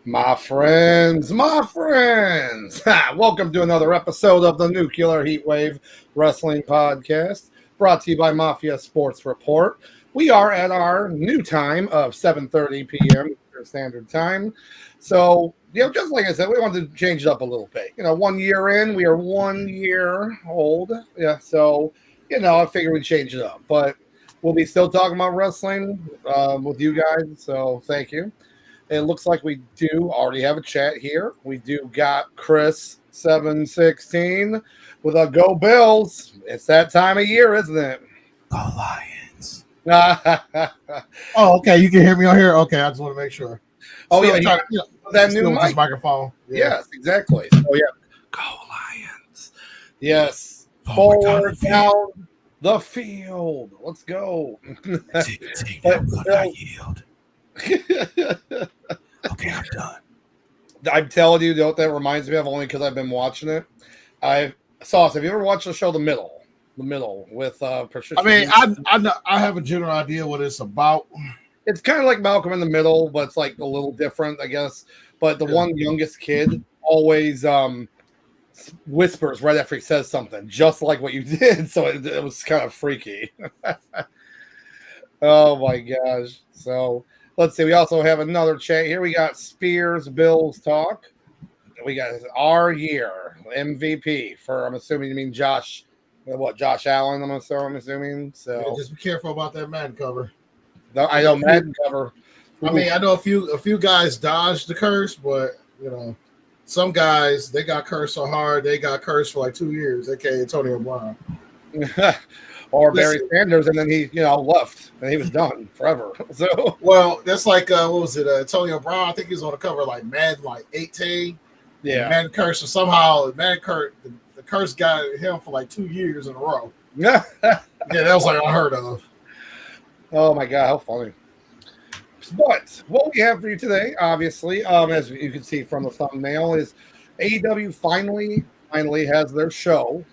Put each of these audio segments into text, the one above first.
My friends, welcome to another episode of the Nuclear Heatwave Wrestling Podcast, brought to you by Mafia Sports Report. We are at our new time of 7:30 p.m. Eastern Standard Time. So, just like I said, we wanted to change it up a little bit. 1 year in, we are 1 year old. Yeah, so, I figured we'd change it up. But we'll be still talking about wrestling with you guys, so thank you. It looks like we do already have a chat here. We do got Chris 716 with a Go Bills. It's that time of year, isn't it? Go Lions. Oh, okay. You can hear me on here? Okay, I just want to make sure. Oh, yeah. That new mic. Microphone. Yeah. Yes, exactly. So, yeah. Go Lions. Yes. Forward down the field. Let's go. Take that one, I yield. Okay, I'm done. I'm telling you, what that reminds me of, only because I've been watching it. Have you ever watched the show The Middle? The Middle with Patricia. I mean, I have a general idea what it's about. It's kind of like Malcolm in the Middle, but it's like a little different, I guess. But the one youngest kid always whispers right after he says something, just like what you did. So it was kind of freaky. Oh my gosh! So. Let's see. We also have another chat here. We got Spears Bills talk. We got our year MVP for. I'm assuming you mean Josh. What, Josh Allen? I'm assuming. So yeah, just be careful about that Madden cover. No, I know Madden cover. I mean, I know a few guys dodged the curse, but some guys they got cursed so hard they got cursed for like 2 years. AKA Antonio Brown. Or Barry Sanders, and then he, left, and he was done forever. So, well, that's like what was it? Antonio Brown. I think he was on the cover like Madden, like 18. Yeah, Madden curse, or somehow Madden curse. The curse got him for like 2 years in a row. Yeah, that was like unheard of. Oh my god, how funny! But what we have for you today, obviously, as you can see from the thumbnail, is AEW finally has their show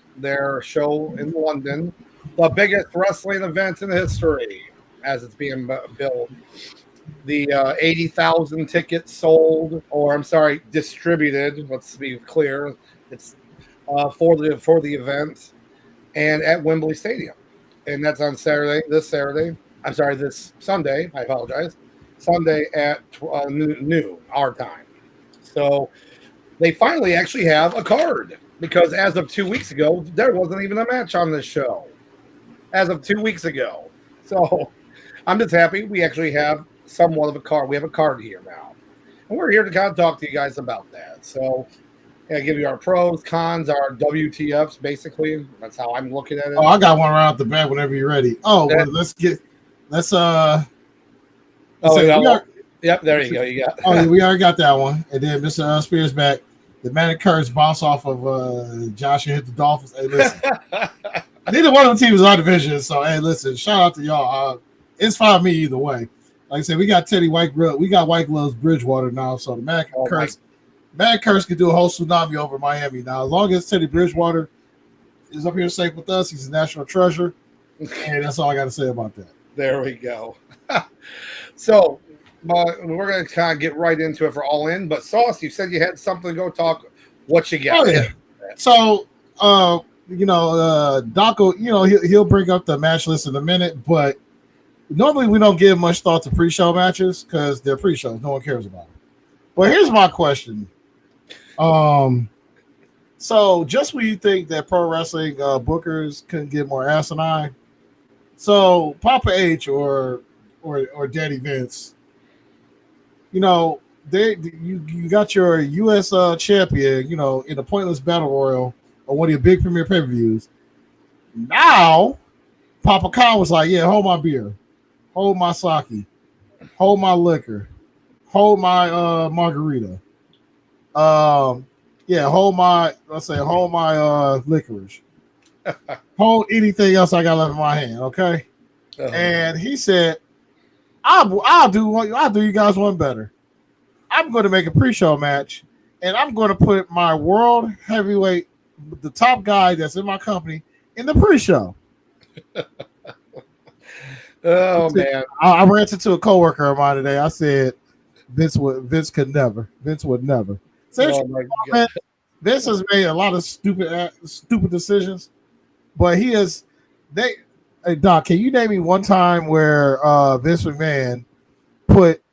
in London. The biggest wrestling event in history, as it's being billed. The 80,000 tickets sold, distributed. Let's be clear. It's for the event, and at Wembley Stadium, and that's on this Sunday. I apologize. Sunday at noon our time. So they finally actually have a card, because as of 2 weeks ago, there wasn't even a match on this show. As of 2 weeks ago. So I'm just happy we actually have somewhat of a card. We have a card here now. And we're here to kind of talk to you guys about that. So give you our pros, cons, our WTFs, basically. That's how I'm looking at it. Oh, I got one right off the bat whenever you're ready. Oh, well, yep, there you go. You got Oh, we already got that one. And then Mr. Spears back. The Manic Curse bounce off of Josh and hit the Dolphins. Hey, listen. Neither one of the teams is our division, so hey, listen, shout out to y'all. It's fine with me either way. Like I said, we got White Gloves Bridgewater now, so the Mad Curse can do a whole tsunami over Miami now. As long as Teddy Bridgewater is up here safe with us, he's a national treasure. And that's all I got to say about that. There we go. So, we're going to kind of get right into it for All In. But Sauce, you said you had something to go talk. What you got? Oh, yeah. So, Doc, he'll bring up the match list in a minute, but normally we don't give much thought to pre-show matches because they're pre-shows. No one cares about them. But here's my question. So just when you think that pro wrestling bookers couldn't get more asinine, so Papa H or Daddy Vince, you got your U.S. champion, in a pointless battle royal on one of your big premier pay-per-views. Now, Papa Khan was like, yeah, hold my beer, hold my sake, hold my liquor, hold my margarita. Hold my licorice. Hold anything else I got left in my hand, okay? Uh-huh. And he said, I'll do you guys one better. I'm going to make a pre-show match, and I'm going to put my world heavyweight, the top guy that's in my company, in the pre-show. Oh, man. I ran into a coworker of mine today. I said, Vince could never. Vince would never. Oh my God. Vince has made a lot of stupid decisions, but he has. Hey Doc, can you name me one time where Vince McMahon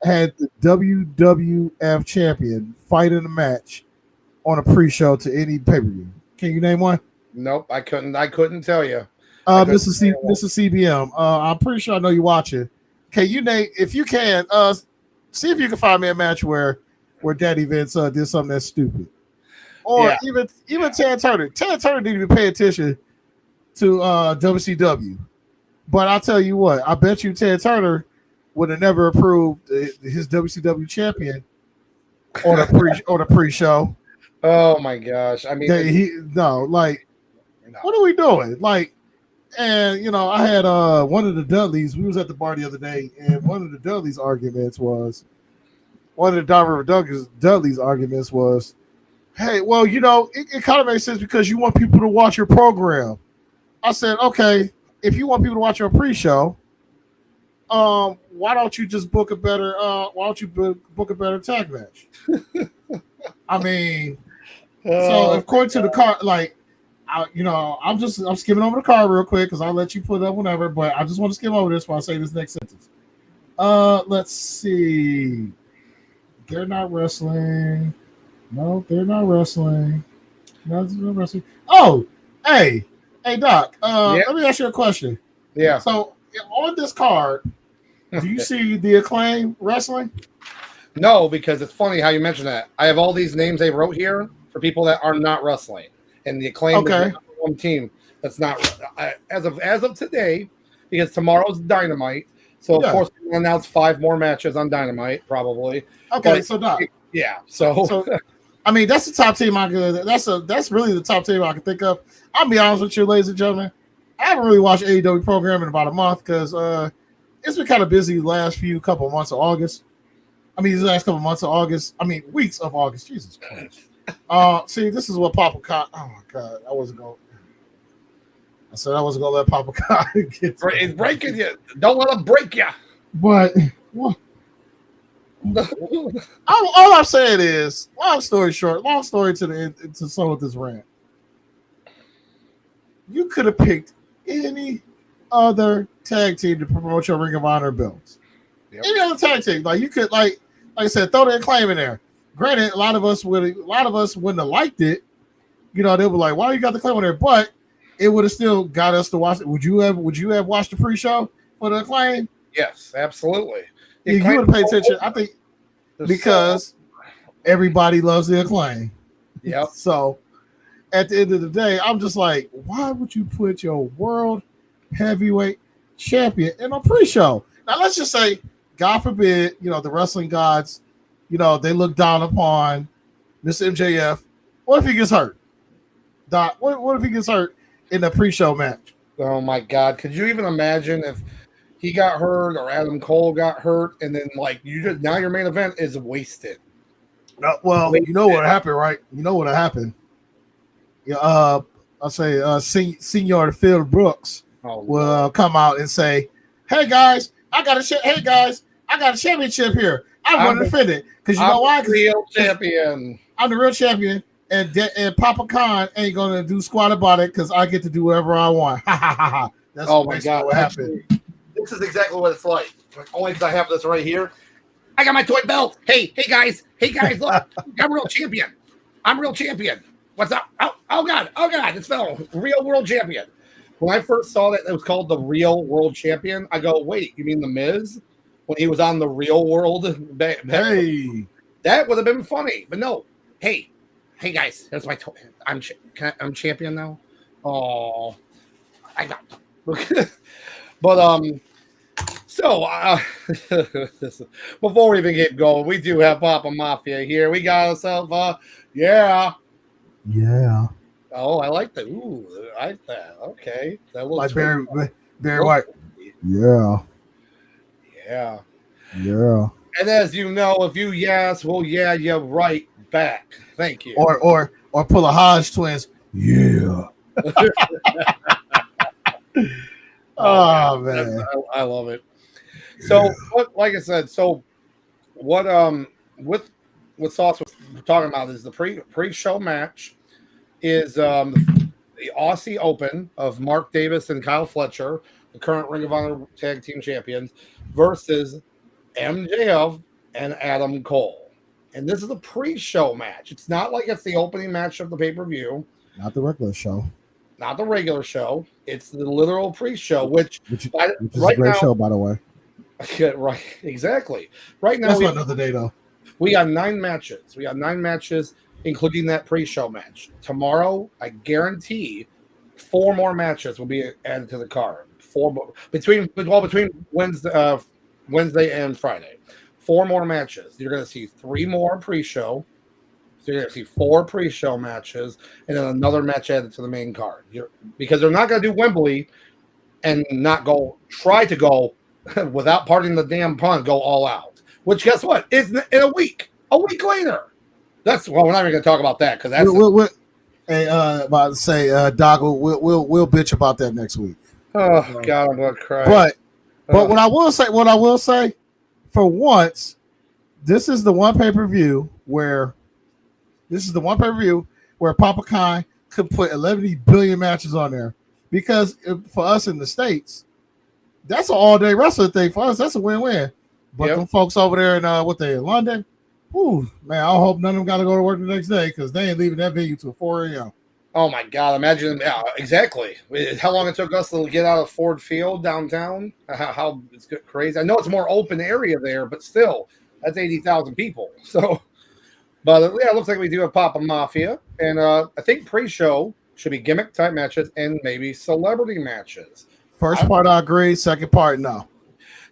had the WWF champion fight in a match on a pre-show to any pay-per-view? Can you name one? Nope, I couldn't tell you. Mr. CBM. I'm pretty sure I know you watching. Can you name, if you can, see if you can find me a match where Daddy Vince did something that's stupid, or even Ted Turner. Ted Turner didn't even pay attention to WCW. But I'll tell you what, I bet you Ted Turner would have never approved his WCW champion on a pre-show. Oh my gosh! I mean, what are we doing? Like, and I had one of the Dudleys. We was at the bar the other day, and one of the Dudleys' arguments was, hey, well, it kind of makes sense because you want people to watch your program. I said, okay, if you want people to watch your pre-show, why don't you just book a better? Why don't you book a better tag match? I mean, so according to the card, like, I'm skimming over the card real quick because I'll let you put it up whenever, but I just want to skim over this while I say this next sentence. Let's see. They're not wrestling. No, they're not wrestling. No, they're not wrestling. Oh, hey, Doc. Let me ask you a question. Yeah. So on this card, do you see the Acclaim wrestling? No, because it's funny how you mentioned that. I have all these names they wrote here for people that are not wrestling, and the Acclaim is the number one team that's not as of today, because tomorrow's Dynamite. So of course we'll announce 5 more matches on Dynamite probably. Okay, but, so Doc. Yeah. So I mean, that's the top team I could. That's really the top team I can think of. I'll be honest with you, ladies and gentlemen. I haven't really watched AEW program in about a month because it's been kind of busy the last couple of months of August. I mean, these last couple of months of August. I mean, weeks of August. Jesus Christ. See, this is what Papa Con. Oh my God, I said I wasn't gonna let Papa Con get. It's breaking you. Don't let him break you. But what? All I'm saying is, long story short, to sum up this rant. You could have picked any other tag team to promote your Ring of Honor belts. Yep. Any other tag team, like you could, like I said, throw the Acclaim in there. Granted, a lot of us wouldn't have liked it. They were like, "Why you got the Acclaim in there?" But it would have still got us to watch it. Would you have watched the pre-show for the Acclaim? Yes, absolutely. Yeah, you would have paid attention. I think because everybody loves the Acclaim. Yep. So at the end of the day, I'm just like, why would you put your world heavyweight champion in a pre-show? Now let's just say, God forbid, the wrestling gods, they look down upon Mr. MJF. What if he gets hurt? Doc, what if he gets hurt in the pre-show match? Oh my God! Could you even imagine if he got hurt or Adam Cole got hurt, and then now your main event is wasted? Well, you know what happened, right? You know what happened. Yeah, I'll say Senior Phil Brooks will come out and say, "Hey guys, I got a championship here. I want to defend it because you know why? Real champion. I'm the real champion, and Papa Khan ain't gonna do squat about it because I get to do whatever I want." Ha ha ha ha. That's my God, what happened. This is exactly what it's like. Only because I have this right here. I got my toy belt. Hey guys, look, I'm real champion. What's up? Oh God, it's fell. Real world champion. When I first saw that it was called the Real World Champion, I go, wait, you mean the Miz? When he was on the Real World? Hey, that would have been funny, but no. Hey guys, that's my toy. I'm champion now. Oh, I got. But so before we even get going, we do have Papa Mafia here. We got ourselves yeah. Oh, I like that. Ooh, I like that. Okay, that looks like Barry White. Yeah. And as you know, if you yes, well, yeah, you're right back. Thank you. Or pull a Hodge twins. Yeah. Oh man, I love it. So, like I said, what Sauce was talking about is the pre-show match is the Aussie Open of Mark Davis and Kyle Fletcher, the current Ring of Honor Tag Team Champions, versus MJF and Adam Cole. And this is a pre-show match. It's not like it's the opening match of the pay-per-view. Not the regular show. Not the regular show. It's the literal pre-show, which is right a great now, show, by the way. Yeah, right, exactly. Right now, That's another day, though. We got 9 matches. We got 9 matches, including that pre-show match. Tomorrow, I guarantee 4 more matches will be added to the card. 4 more between Wednesday and Friday. 4 more matches. You're going to see 3 more pre-show. So you're going to see 4 pre-show matches, and then another match added to the main card. Because they're not going to do Wembley and not try to go without parting the damn pun, go all out. Which, guess what? Is in a week later. We're not even going to talk about that because that's. About to say, Doc, we'll bitch about that next week. Oh God, I'm going to cry. But what I will say, for once, this is the one pay-per-view where Papa Kai could put 11 billion matches on there, because for us in the States, that's an all-day wrestling thing. For us, that's a win-win. But them folks over there in London, man, I hope none of them got to go to work the next day, because they ain't leaving that venue till 4 a.m. Oh my God! Imagine, exactly how long it took us to get out of Ford Field downtown. How it's crazy. I know it's a more open area there, but still, that's 80,000 people. So, but it looks like we do have Papa Mafia, and I think pre-show should be gimmick type matches and maybe celebrity matches. First part, I agree. Second part, no.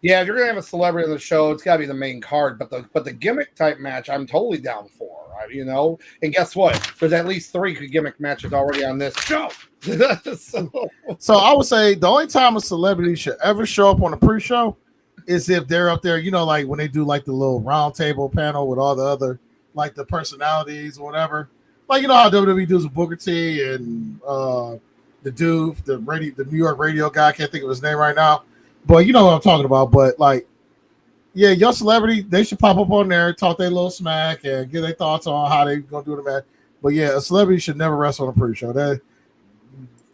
Yeah, if you're gonna have a celebrity on the show, it's gotta be the main card. But the gimmick type match, I'm totally down for. And guess what? There's at least 3 gimmick matches already on this show. So I would say the only time a celebrity should ever show up on a pre-show is if they're up there, like when they do like the little round table panel with all the other like the personalities or whatever. Like how WWE does with Booker T and the dude, the New York radio guy. I can't think of his name right now. But you know what I'm talking about. But yeah, your celebrity, they should pop up on there, talk their little smack, and get their thoughts on how they gonna do the match. But yeah, a celebrity should never wrestle on a pre-show. That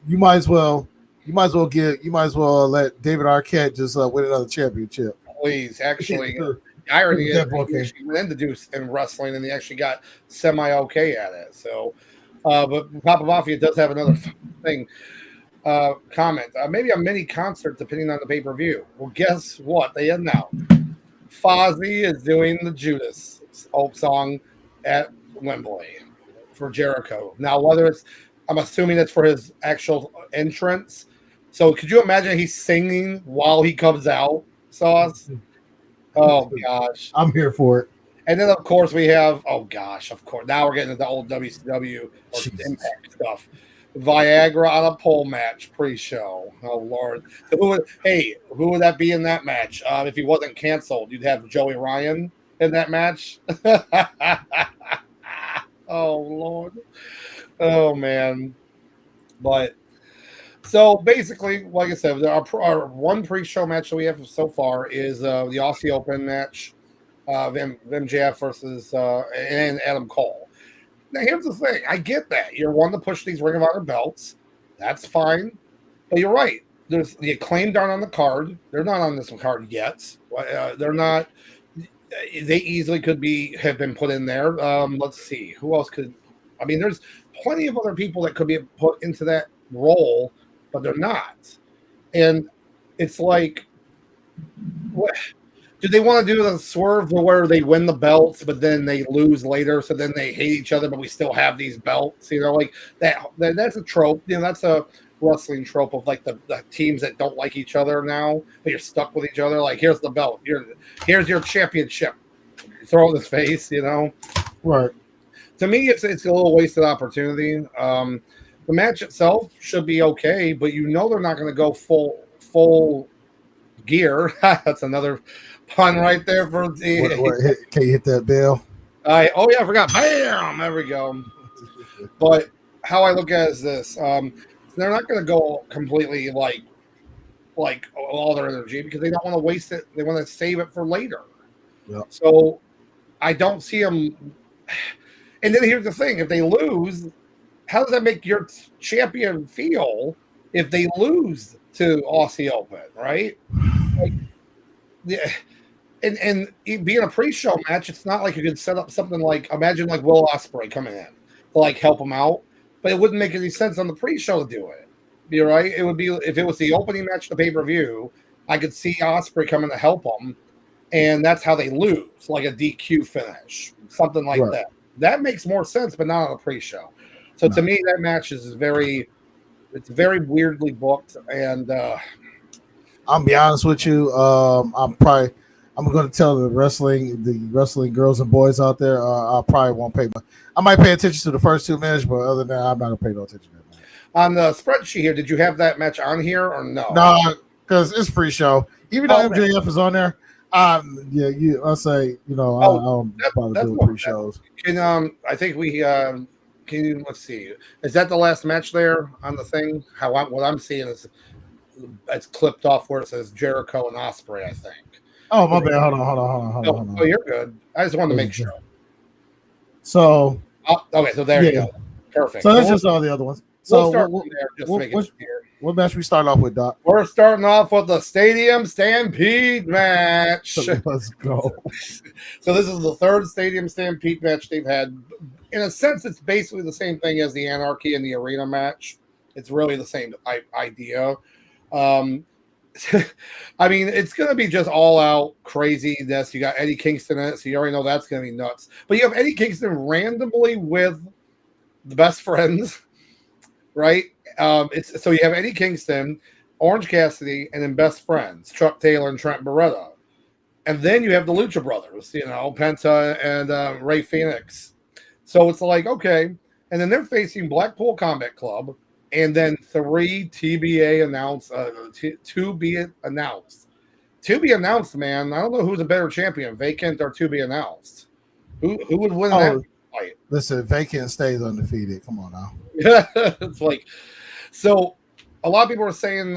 you might as well let David Arquette just win another championship. Please, actually, the irony is he actually went into do in wrestling, and he actually got semi-okay at it. So, but Papa Mafia does have another thing. Comment. Maybe a mini concert depending on the pay-per-view. Well, guess what? They announced Fozzy is doing the Judas Hope song at Wembley for Jericho. Now, I'm assuming it's for his actual entrance. So could you imagine he's singing while he comes out, Sauce? Oh, gosh. I'm here for it. And then, of course, we have, now we're getting into the old WCW or Impact stuff. Viagra on a pole match pre-show. Oh Lord! So who would that be in that match? If he wasn't canceled, you'd have Joey Ryan in that match. Oh Lord! Oh man! But so basically, like I said, our one pre-show match that we have so far is the Aussie Open match, MJF versus and Adam Cole. Now, here's the thing. I get that. You're one to push these Ring of Honor belts. That's fine. But you're right. There's the Acclaimed aren't on the card. They're not on this card yet. They're not. They easily have been put in there. Let's see. Who else could? I mean, there's plenty of other people that could be put into that role, but they're not. And it's like, what? Do they want to do the swerve where they win the belts, but then they lose later, so then they hate each other, but we still have these belts? Like that. That's a trope. That's a wrestling trope of like the teams that don't like each other now, but you're stuck with each other. Like, here's the belt. Here's your championship. Throw it in his face. Right. To me, it's a little wasted opportunity. The match itself should be okay, but they're not going to go full gear. That's another pun right there for the. Can you hit that bell? I forgot. Bam! There we go. But how I look at it is this: they're not going to go completely like all their energy because they don't want to waste it. They want to save it for later. Yeah. So I don't see them. And then here's the thing: if they lose, how does that make your champion feel if they lose to Aussie Open, right? Like, yeah, and being a pre-show match, it's not like you could set up something like imagine like Will Ospreay coming in to like help him out, but it wouldn't make any sense on the pre-show to do it. You're right. It would be if it was the opening match of the pay-per-view, I could see Ospreay coming to help him, and that's how they lose, like a DQ finish, something like that. That makes more sense, but not on a pre-show. So to me, that match is it's very weirdly booked, and I'll be honest with you. I'm going to tell the wrestling girls and boys out there. I probably won't pay. I might pay attention to the first 2 minutes, but other than that, I'm not going to pay no attention to that. On the spreadsheet here, did you have that match on here or no? No, because it's pre-show. Even though MJF is on there, yeah, I'll say, I don't bother doing pre-shows. I think we let's see. Is that the last match there on the thing? What I'm seeing is it's clipped off where it says Jericho and Ospreay, I think. Oh, my bad. Hold on. Oh, you're good. I just wanted to make sure. So, okay, so there you go. Perfect. So that's just all the other ones. So we'll start from there just to make it clear. What match we start off with, Doc? We're starting off with the Stadium Stampede match. Let's go. So this is the third Stadium Stampede match they've had. In a sense, it's basically the same thing as the Anarchy and the Arena match. It's really the same idea. I mean, it's going to be just all out craziness. You got Eddie Kingston in it, so you already know that's going to be nuts. But you have Eddie Kingston randomly with the Best Friends, right? So you have Eddie Kingston, Orange Cassidy, and then Best Friends, Chuck Taylor and Trent Beretta. And then you have the Lucha Brothers, Penta and Ray Phoenix. So it's like, okay. And then they're facing Blackpool Combat Club, and then 3 TBA announced, to be announced. To be announced, man. I don't know who's a better champion, Vacant or to be announced. Who would win that fight? Listen, Vacant stays undefeated. Come on now. It's like, so a lot of people are saying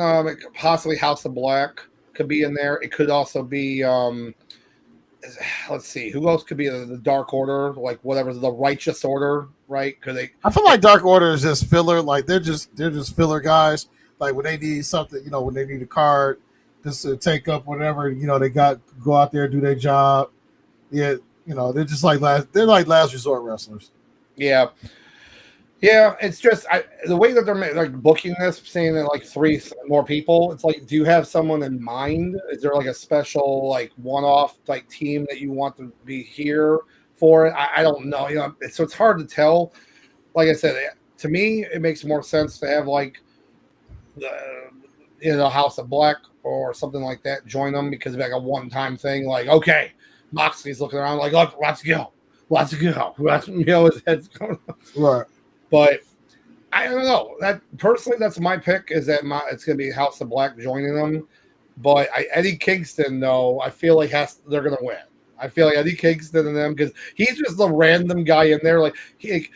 possibly House of Black could be in there. It could also be, let's see, who else could be the Dark Order, like whatever, the Righteous Order, right? Could they? I feel like Dark Order is just filler. Like they're just filler guys. Like when they need something, when they need a card, just to take up whatever, they got go out there do their job. Yeah, they're just like last resort wrestlers. Yeah. Yeah, it's just the way that they're like booking this, saying that like 3 more people. It's like, do you have someone in mind? Is there like a special like one-off like team that you want to be here for it? I don't know. So it's hard to tell. Like I said, to me, it makes more sense to have like the House of Black or something like that join them, because it's like a one-time thing. Like, okay, Moxley's looking around like, look, let's go. His head's going up. Right. But I don't know. That personally, that's my pick. Is that it's going to be House of Black joining them. But Eddie Kingston, though, I feel like they're going to win. I feel like Eddie Kingston and them, because he's just the random guy in there. Like he's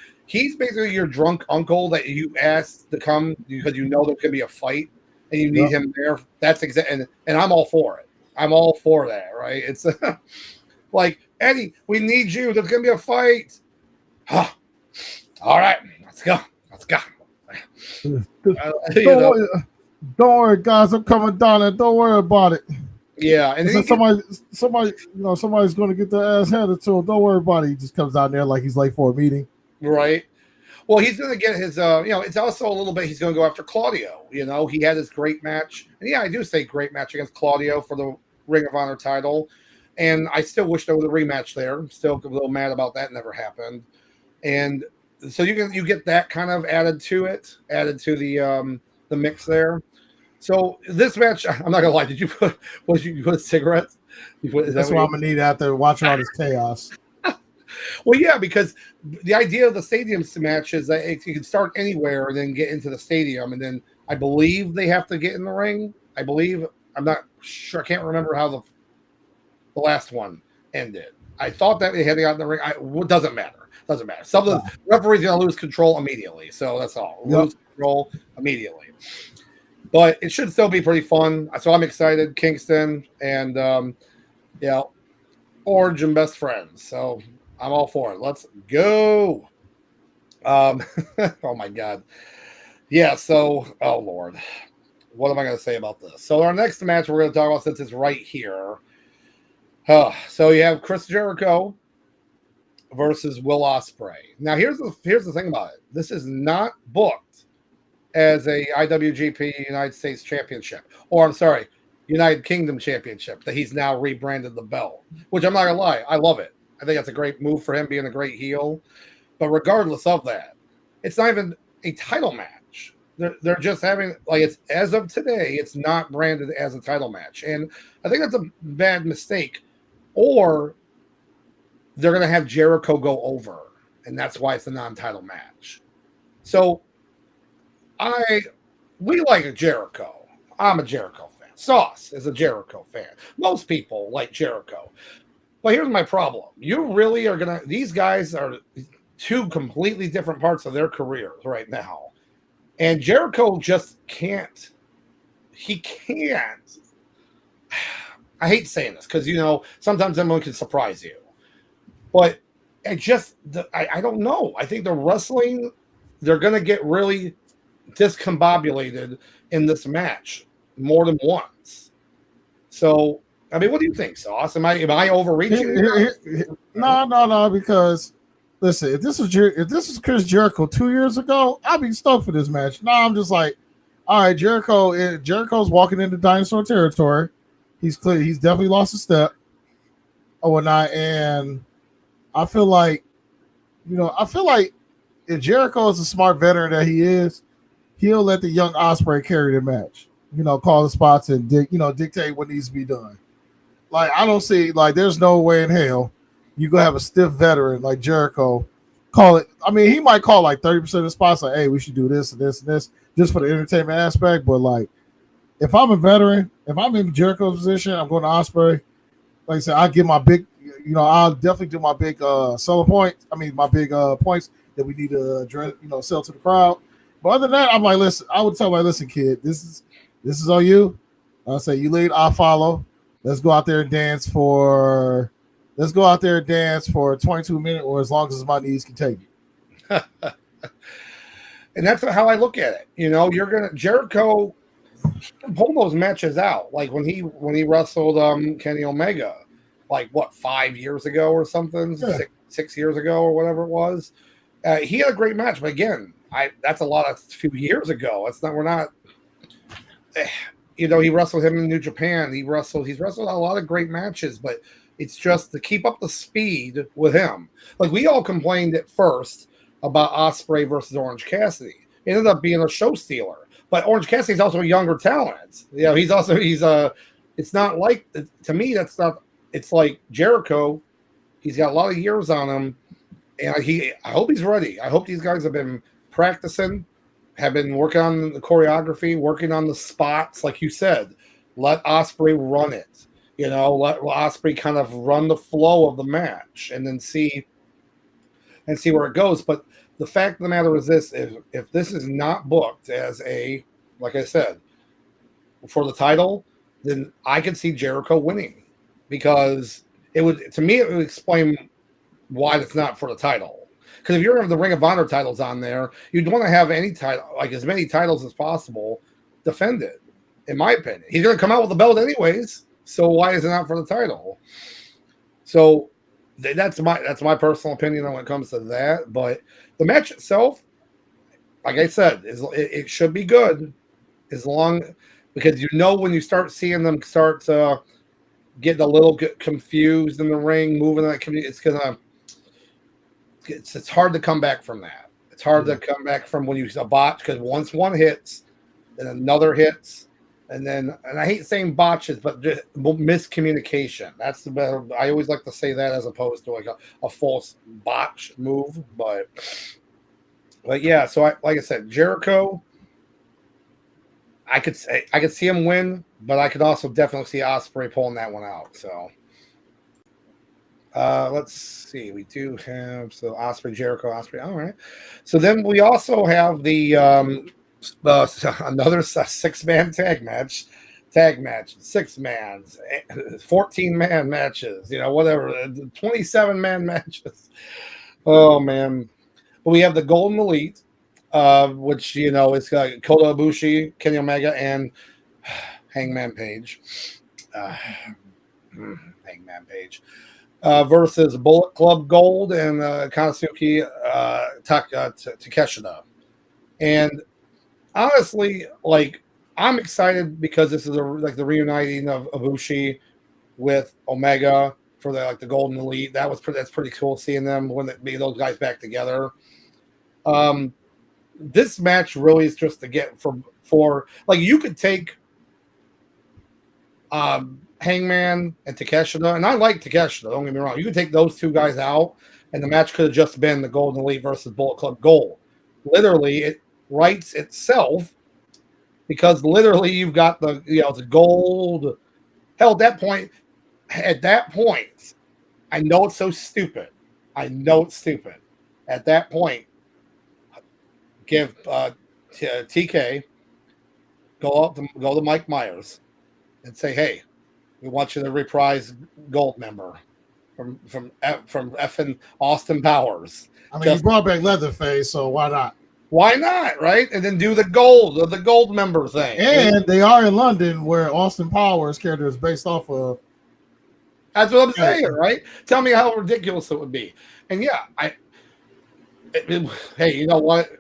basically your drunk uncle that you asked to come because there could be a fight and you need him there. That's exactly, and I'm all for it. I'm all for that. Right? It's like, Eddie, we need you. There's going to be a fight. Huh. All right. Let's go. Don't worry, guys. I'm coming down there. Don't worry about it. Yeah, and then somebody's going to get their ass handed to him. Don't worry about it. He just comes down there like he's late for a meeting. Right. Well, he's going to get his. It's also a little bit. He's going to go after Claudio. He had his great match, and yeah, I do say great match against Claudio for the Ring of Honor title, and I still wish there was a rematch there. I'm still a little mad about that. Never happened, and. So you get that kind of added to the mix there. So this match, I'm not gonna lie. Did you put cigarettes? That's what I'm gonna need after watching all this chaos. Well, yeah, because the idea of the stadium match is that you can start anywhere and then get into the stadium, and then I believe they have to get in the ring. I'm not sure. I can't remember how the last one ended. I thought that they had to get in the ring. It doesn't matter. Doesn't matter. Some of the referees going to lose control immediately. So that's all. Lose control immediately. But it should still be pretty fun. So I'm excited. Kingston and, or origin best friends. So I'm all for it. Let's go. Oh my God. Yeah. So, oh Lord, what am I going to say about this? So our next match we're going to talk about, since it's right here. So you have Chris Jericho versus Will Ospreay. Now here's the thing about it. This is not booked as a IWGP United States Championship, or I'm sorry, United Kingdom Championship, that he's now rebranded the belt, which I'm not gonna lie, I love it. I think that's a great move for him, being a great heel. But regardless of that, it's not even a title match. They're just having, like, it's as of today, it's not branded as a title match. And I think that's a bad mistake. Or they're going to have Jericho go over, and that's why it's a non-title match. So we like a Jericho. I'm a Jericho fan. Sauce is a Jericho fan. Most people like Jericho. But here's my problem. You really are going to, these guys are two completely different parts of their careers right now. And Jericho just can't. He can't. I hate saying this because, sometimes someone can surprise you. But I don't know. I think the wrestling, they're going to get really discombobulated in this match more than once. So, I mean, what do you think, Sauce? Am I overreaching? No, because listen, if this was Chris Jericho 2 years ago, I'd be stoked for this match. No, I'm just like, all right, Jericho's walking into dinosaur territory. He's definitely lost a step or whatnot, and I feel like if Jericho is a smart veteran that he is, he'll let the young Ospreay carry the match. Call the spots and dictate what needs to be done. Like, I don't see, like, there's no way in hell you go have a stiff veteran like Jericho call it. I mean, he might call like 30% of the spots, like, hey, we should do this and this and this, just for the entertainment aspect. But like, if I'm a veteran, if I'm in Jericho's position, I'm going to Ospreay. Like I said, I'll give my big, I'll definitely do my big seller points. I mean, my big points that we need to address, sell to the crowd. But other than that, I'm like, listen, I would tell my, listen, kid, this is on you. I'll say, you lead, I'll follow. Let's go out there and dance for 22 minutes, or as long as my knees can take it. And that's how I look at it. Jericho, he can pull those matches out. Like when he wrestled Kenny Omega, like 5 years ago or something, Yeah. six years ago or whatever it was. He had a great match, but again, that's a few years ago. We're not. He wrestled him in New Japan. He's wrestled a lot of great matches, but it's just to keep up the speed with him. Like, we all complained at first about Ospreay versus Orange Cassidy. It ended up being a show stealer. But Orange Cassidy's also a younger talent. It's not like, to me, that's not, it's like Jericho. He's got a lot of years on him, and I hope he's ready. I hope these guys have been practicing, have been working on the choreography, working on the spots, like you said. Let Ospreay run it. Let Ospreay kind of run the flow of the match, and then see where it goes. But the fact of the matter is this: if this is not booked as a, like I said, for the title, then I could see Jericho winning, because it would explain why it's not for the title. Because if you're going to have the Ring of Honor titles on there, you'd want to have any title, like as many titles as possible, defended. In my opinion, he's going to come out with the belt anyways, so why is it not for the title? So that's my personal opinion on when it comes to that. But the match itself, like I said, it should be good, as long, because when you start seeing them start getting a little confused in the ring, moving that community, it's hard to come back from that. It's hard to come back from when you botch, because once one hits, then another hits, and I hate saying botches, but just miscommunication. That's the better. I always like to say that, as opposed to like a false botch move. But yeah, so like I said, Jericho, I could see him win, but I could also definitely see Ospreay pulling that one out. So let's see. We do have Ospreay, Jericho, Ospreay. All right. So then we also have the another 6-man tag match. tag matches, 6-mans, 14-man matches, whatever, 27-man matches. Oh man. But we have the Golden Elite, which is Kota Ibushi, Kenny Omega, and Hangman Page. Hangman Page versus Bullet Club Gold and Kanasuke Takeshita. And honestly, I'm excited because this is the reuniting of Ibushi with Omega for the Golden Elite. That's pretty cool seeing them those guys back together. This match really is just to get for you could take Hangman and Takeshita, and I like Takeshita, don't get me wrong. You could take those two guys out, and the match could have just been the Golden Elite versus Bullet Club Gold. Literally, it writes itself because literally you've got the gold. Hell, at that point, I know it's so stupid. At that point, give TK go to Mike Myers and say, "Hey, we want you to reprise Gold member from effing Austin Powers." I mean, you brought back Leatherface, so why not? Why not, right? And then do the gold member thing. And they are in London, where Austin Powers' character is based off of. That's what I'm saying, right? Tell me how ridiculous it would be. And yeah, hey, you know what?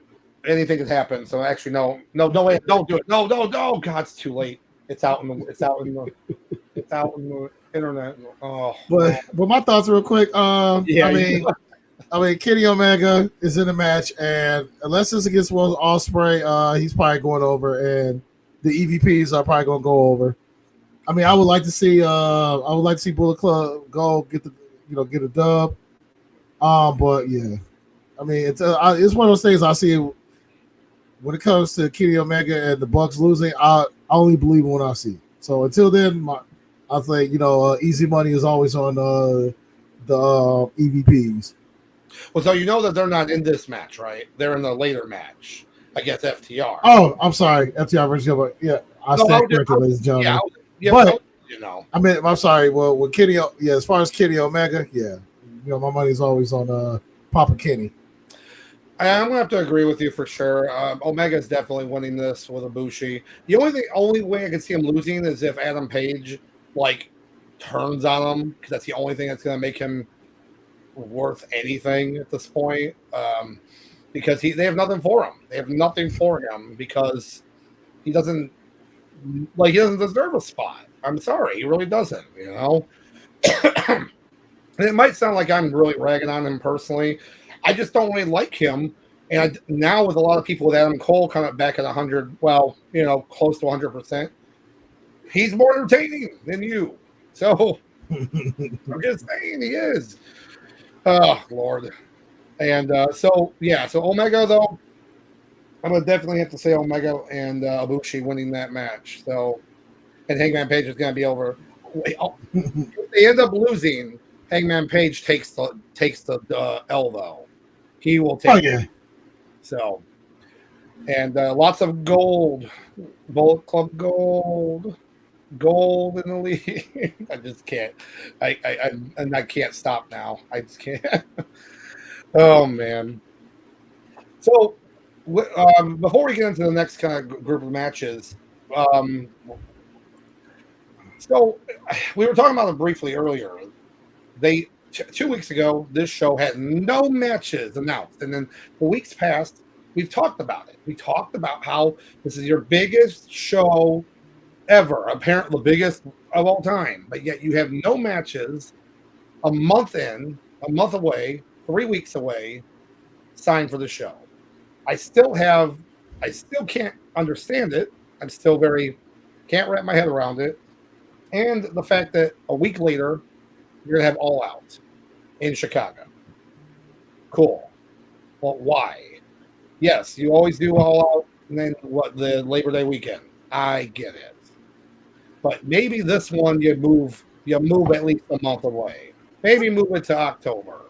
Anything could happen. So actually, no way, don't do it. No, God, it's too late. It's out in the internet. Oh, but my thoughts real quick. I mean, Kenny Omega is in the match, and unless it's against Will Ospreay, he's probably going over, and the EVPs are probably going to go over. I mean, I would like to see Bullet Club go get a dub. But yeah, I mean, it's one of those things I see when it comes to Kenny Omega and the Bucks losing. I only believe when I see it. So until then, I think easy money is always on the EVPs. Well, so that they're not in this match, right? They're in the later match against FTR. Oh, I'm sorry, FTR versus Gilbert. Yeah, I stand corrected, ladies and gentlemen. Yeah, but I mean, I'm sorry. Well, with Kenny, as far as Kenny Omega, my money's always on Papa Kenny. I'm gonna have to agree with you for sure. Omega is definitely winning this with Ibushi. The only way I can see him losing is if Adam Page turns on him, because that's the only thing that's gonna make him worth anything at this point. Because they have nothing for him. They have nothing for him because he doesn't deserve a spot. I'm sorry, he really doesn't. And it might sound like I'm really ragging on him personally. I just don't really like him. And now with a lot of people with Adam Cole kind of back at 100, close to 100%, he's more entertaining than you. So I'm just saying he is. Oh, Lord. And so Omega, though, I'm going to definitely have to say Omega and Ibushi winning that match. So, and Hangman Page is going to be over. If they end up losing, Hangman Page takes the L, though. He will take it. So, and lots of gold. Bullet Club gold in the league. I just can't. I can't stop now. I just can't. Oh man. So before we get into the next kind of group of matches, so we were talking about it briefly earlier. 2 weeks ago, this show had no matches announced, and then the weeks past, we've talked about it. We talked about how this is your biggest show ever, apparently the biggest of all time, but yet you have no matches a month away, 3 weeks away, signed for the show. I still can't understand it. I'm still can't wrap my head around it. And the fact that a week later, you're going to have All Out in Chicago. Cool. Well, why? Yes, you always do All Out and then the Labor Day weekend. I get it. But maybe this one you move at least a month away. Maybe move it to October.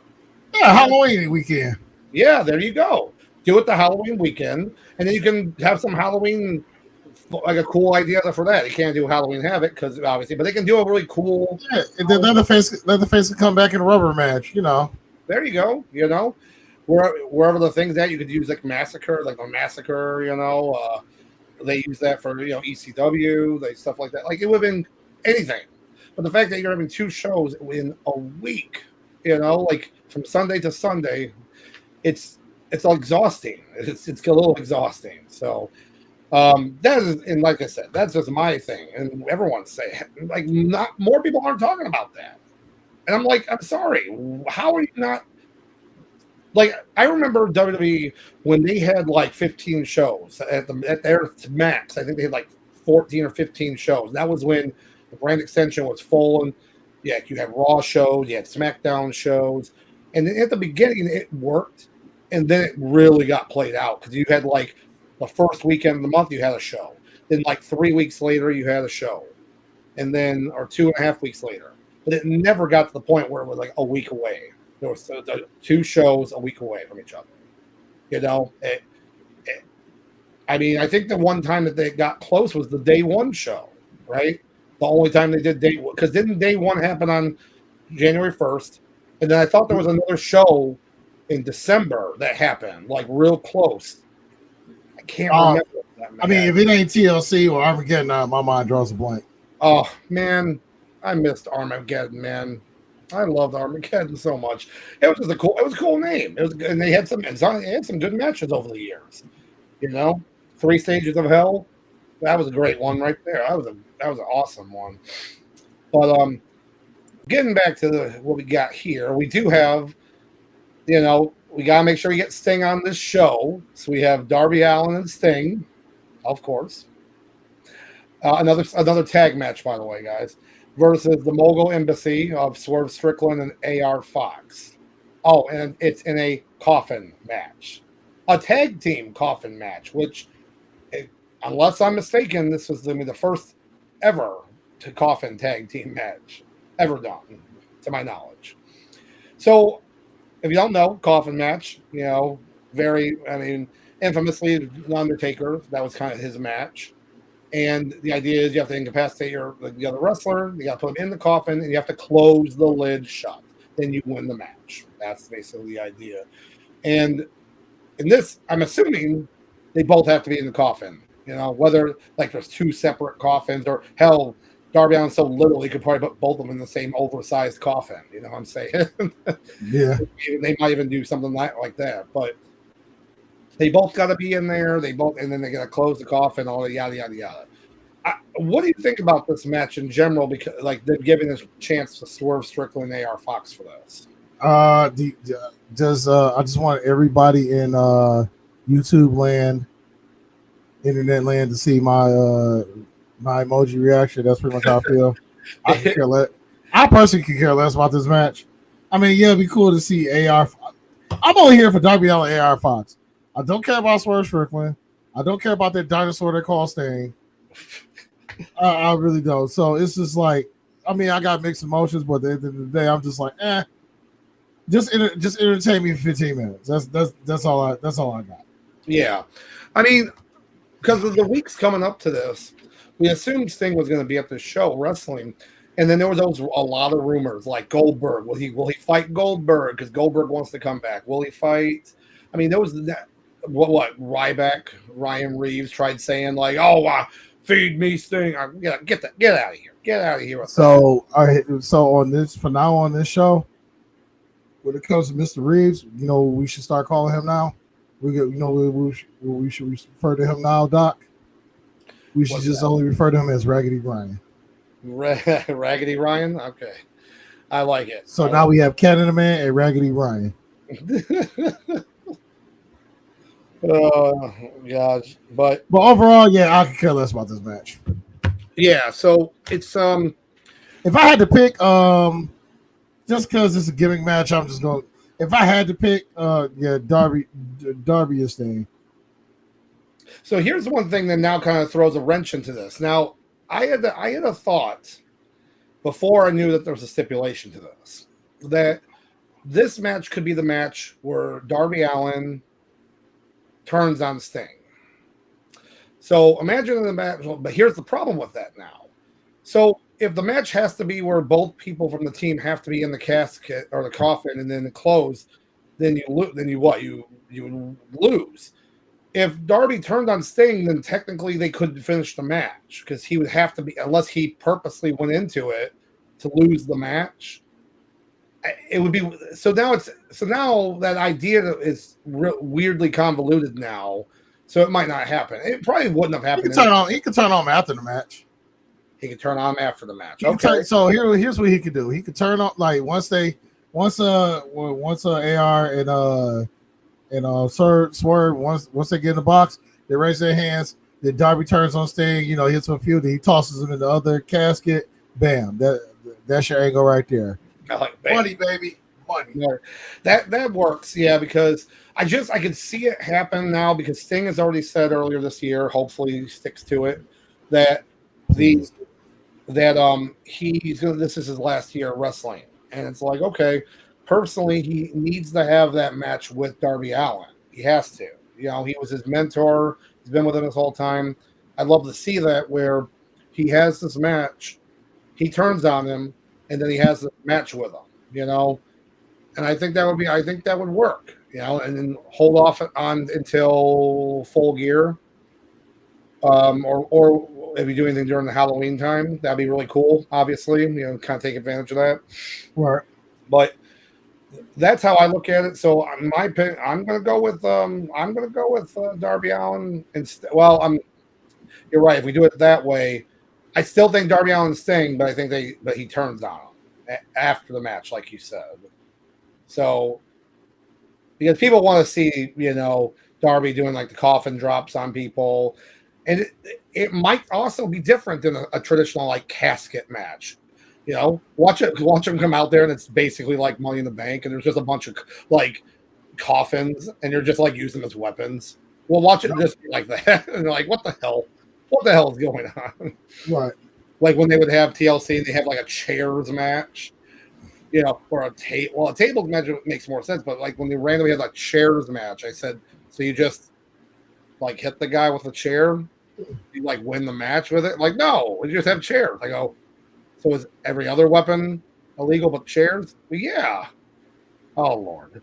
Yeah, Halloween weekend. Yeah, there you go. Do it the Halloween weekend, and then you can have some Halloween like a cool idea for that. They can't do Halloween Havoc because obviously, but they can do a really cool. Yeah, and then Leatherface can come back in a rubber match. There you go. Wherever the things that you could use like Massacre, like a Massacre. They use that for ECW, stuff like that. Like it would have been anything, but the fact that you're having 2 shows in a week, like from Sunday to Sunday, it's exhausting. It's a little exhausting. So that is, and like I said, that's just my thing, and everyone's saying like not more people aren't talking about that, and I'm like, I'm sorry, how are you not? Like I remember WWE when they had like 15 shows at their max. I think they had like 14 or 15 shows. That was when the brand extension was full, and you had Raw shows, you had SmackDown shows, and then at the beginning it worked, and then it really got played out because you had like the first weekend of the month you had a show, then like 3 weeks later you had a show, and then or 2.5 weeks later, but it never got to the point where it was like a week away. There was 2 shows a week away from each other. I mean, I think the one time that they got close was the day 1 show, right? The only time they did day 1, because didn't day 1 happen on January 1st? And then I thought there was another show in December that happened, like real close. I can't remember. I mean, if it ain't TLC or Armageddon, my mind draws a blank. Oh, man. I missed Armageddon, man. I loved Armageddon so much. It was just a cool name. And they had some good matches over the years. 3 Stages of Hell. That was a great one right there. That was an awesome one. But getting back to what we got here, we do have, we gotta make sure we get Sting on this show. So we have Darby Allin and Sting, of course. Another tag match, by the way, guys. Versus the Mogul Embassy of Swerve Strickland and AR Fox. Oh, and it's in a coffin match. A tag team coffin match, which, unless I'm mistaken, this was the first ever coffin tag team match ever done, to my knowledge. So, if you don't know, coffin match, infamously, The Undertaker, that was kind of his match. And the idea is you have to incapacitate the other wrestler, you got to put him in the coffin, and you have to close the lid shut. Then you win the match. That's basically the idea. And in this, I'm assuming they both have to be in the coffin. Whether like there's 2 separate coffins, or hell, Darby Allin's so little he could probably put both of them in the same oversized coffin. You know what I'm saying? Yeah. They might even do something like that, but they both got to be in there. And then they got to close the coffin, all the yada, yada, yada. What do you think about this match in general? Because like they're giving this chance to Swerve Strickland and AR Fox for this. I just want everybody in YouTube land, internet land to see my emoji reaction. That's pretty much how I feel. I personally could care less about this match. I mean, yeah, it'd be cool to see AR. I'm only here for Darby Allin and AR Fox. I don't care about Swerve Strickland. I don't care about that dinosaur they call Sting. I really don't. So it's just like, I mean, I got mixed emotions, but at the end of the day, I'm just like, just entertain me for 15 minutes. That's all I got. Yeah, I mean, because of the weeks coming up to this, we assumed Sting was going to be at the show wrestling, and then there was a lot of rumors like Goldberg. Will he fight Goldberg because Goldberg wants to come back? Will he fight? I mean, there was that. What Ryback, Ryan Reeves tried saying like, "Oh, feed me Sting." Get out of here. So on this show, when it comes to Mr. Reeves, we should start calling him now. We should refer to him now, Doc. We should only refer to him as Raggedy Ryan. Raggedy Ryan, okay, I like it. So now we have Canada Man and Raggedy Ryan. Gosh, but overall, yeah, I could care less about this match. Yeah, so it's if I had to pick, just because it's a gimmick match, I'm just going. If I had to pick, Darby is Sting. So here's one thing that now kind of throws a wrench into this. Now, I had a thought before I knew that there was a stipulation to this, that this match could be the match where Darby Allin turns on Sting. So imagine the match. But here's the problem with that now. So if the match has to be where both people from the team have to be in the casket or the coffin and then close, then you lose. Then you what? You lose. If Darby turned on Sting, then technically they couldn't finish the match because he would have to be, unless he purposely went into it to lose the match. It would be so now. Now that idea is weirdly convoluted now, so it might not happen. It probably wouldn't have happened. He could turn on after the match. He could turn on after the match. Okay. So here's what he could do. He could turn on like once AR and Swerve once they get in the box, they raise their hands. Then Darby turns on Sting. You know, hits him a few. Then he tosses him in the other casket. Bam. That's your angle right there. Like, money, baby, money. Yeah, that works. Yeah, because I can see it happen now because Sting has already said earlier this year. Hopefully, he sticks to it. That he's gonna. This is his last year of wrestling, and it's like, okay, personally, he needs to have that match with Darby Allin. He has to. You know, he was his mentor. He's been with him this whole time. I'd love to see that where he has this match, he turns on him, and then he has the match with him. You know, and I think that would work. You know, and then hold off on until Full Gear, or if you do anything during the Halloween time, that'd be really cool. Obviously, you know, kind of take advantage of that. Right. But that's how I look at it. So, in my opinion, I'm going to go with Darby Allin. You're right. If we do it that way, I still think Darby Allin's Sting, but I think he turns on him after the match, like you said. So, because people want to see, you know, Darby doing like the coffin drops on people, and it might also be different than a traditional like casket match. You know, watch them come out there, and it's basically like Money in the Bank, and there's just a bunch of like coffins, and you're just like using them as weapons. Well, watch it just be like that, and they're like, "What the hell? What the hell is going on?" Right. Like when they would have TLC, and they have like a chairs match, you know, or a table. Well, a table match makes more sense, but like when they randomly had like chairs match, I said, so you just like hit the guy with a chair, you like win the match with it? Like, no, you just have chairs. I go, so is every other weapon illegal but chairs? Well, yeah. Oh Lord,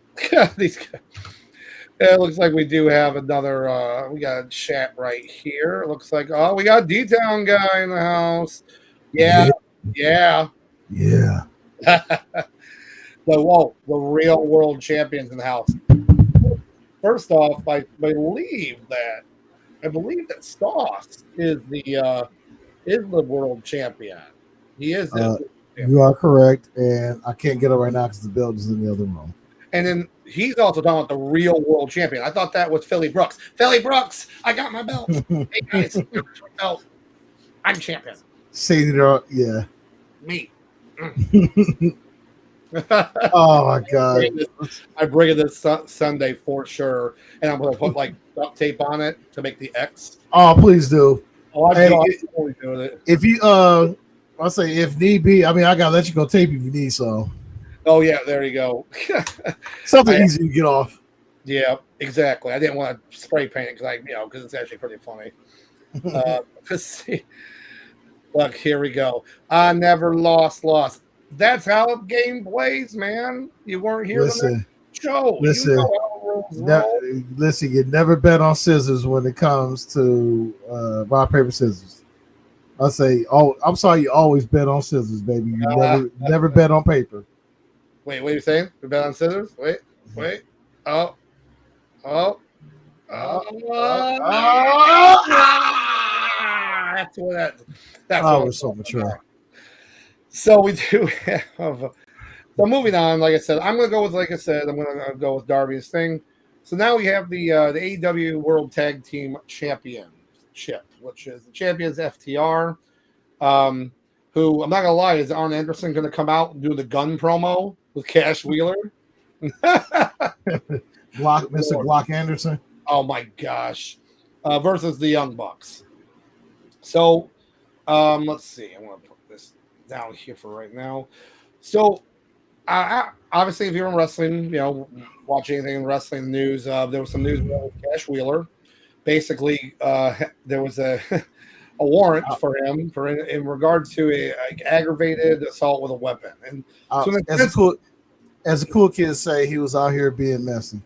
these guys. It looks like we do have another. We got a chat right here. It looks like we got a D-Town guy in the house. Yeah. Yeah. The real world champions in the house. First off, I believe that Sauce is the world champion. He is. You are correct, and I can't get it right now because the belt is in the other room. And then he's also talking about the real world champion. I thought that was Philly Brooks. Philly Brooks, I got my belt. Hey guys, belt. I'm champion. Say it, yeah. Me. Oh my God! I bring it this Sunday for sure, and I'm going to put like duct tape on it to make the X. Oh, please do. Totally doing it. If you I'll say if need be. I mean, I gotta let you go tape if you need so. Oh yeah, there you go. Something easy to get off. Yeah, exactly. I didn't want to spray paint it because it's actually pretty funny. Let's see. Look, here we go. I never lost. That's how the game plays, man. You weren't here listen, the show. Listen, you know how listen. You never bet on scissors when it comes to rock paper scissors. I say, I'm sorry. You always bet on scissors, baby. You never bet on paper. Wait, what are you saying? We bet on scissors? Wait. Oh. That's what I was so mature. So we do have. So moving on, like I said, I'm going to go with Darby and Sting. So now we have the AEW World Tag Team Championship, which is the champions FTR. Who I'm not gonna lie, is Arn Anderson going to come out and do the gun promo with Cash Wheeler? Mr. Glock Anderson. Oh my gosh! Versus the Young Bucks. So, let's see. I'm going to put this down here for right now. So, obviously, if you're in wrestling, watch anything in wrestling news, there was some news about Cash Wheeler. basically there was a a warrant for him for in regard to a aggravated assault with a weapon. And so, in a as sense, the cool kids say, he was out here being messy.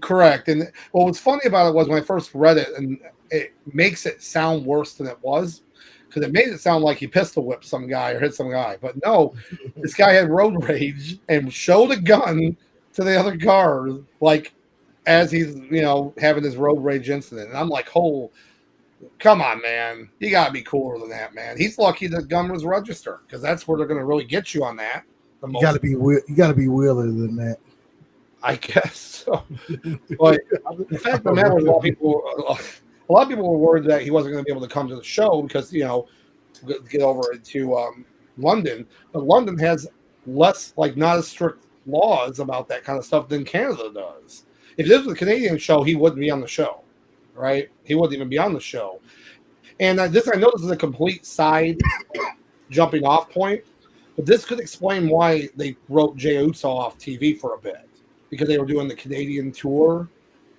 correct. And what was funny about it was when I first read it, and it makes it sound worse than it was because it made it sound like he pistol whipped some guy or hit some guy. But no, this guy had road rage and showed a gun to the other car, like as he's having his road rage incident. And I'm like, oh, come on, man, you gotta be cooler than that, man. He's lucky the gun was registered because that's where they're gonna really get you on that. You got to be realer than that. I guess so. But the fact of the matter was, a lot of people were worried that he wasn't going to be able to come to the show because get over into London. But London has less, not as strict laws about that kind of stuff than Canada does. If this was a Canadian show, he wouldn't be on the show, right? He wouldn't even be on the show. And I know this is a complete side jumping off point, but this could explain why they wrote Jey Uso off TV for a bit, because they were doing the Canadian tour,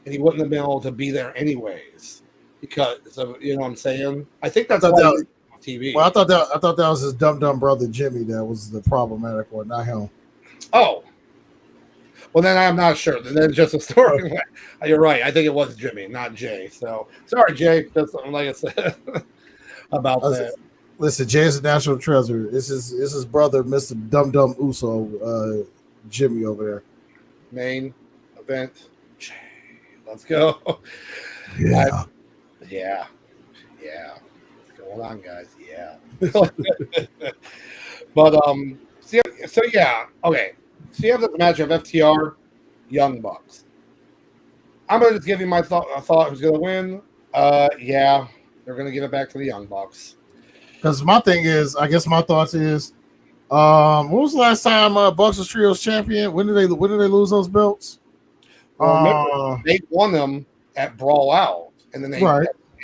and he wouldn't have been able to be there anyways. Because of, you know what I'm saying? I think that's why he was on TV. Well, I thought that was his dumb brother Jimmy that was the problematic one, not him. Oh, well then I'm not sure. That's just a story. You're right. I think it was Jimmy, not Jay. So sorry, Jay. That's something like I said about that. Listen, Jay's a national treasure. This is his brother, Mr. Dum Uso, Jimmy over there. Main event. Let's go. Yeah. Yeah. What's going on, guys? Yeah. But so yeah, okay. So you have the match of FTR, Young Bucks. I'm gonna just give you my thought. I thought who's gonna win. Yeah, they're gonna give it back to the Young Bucks. Because my thing is, I guess my thoughts is, when was the last time Bucks was Trios champion? When did they lose those belts? Well, remember, they won them at Brawl Out, and then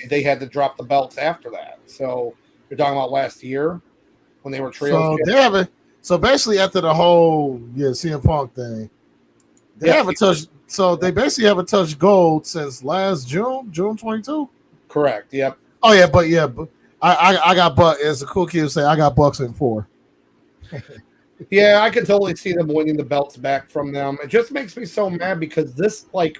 they had to drop the belts after that. So you're talking about last year when they were Trios champions. So basically, after the whole CM Punk thing, they haven't touched. So they basically haven't touched gold since last June 22. Correct. Yep. Oh yeah, but I got Bucks, as the cool kids say, I got Bucks in 4. Yeah, I can totally see them winning the belts back from them. It just makes me so mad because this, I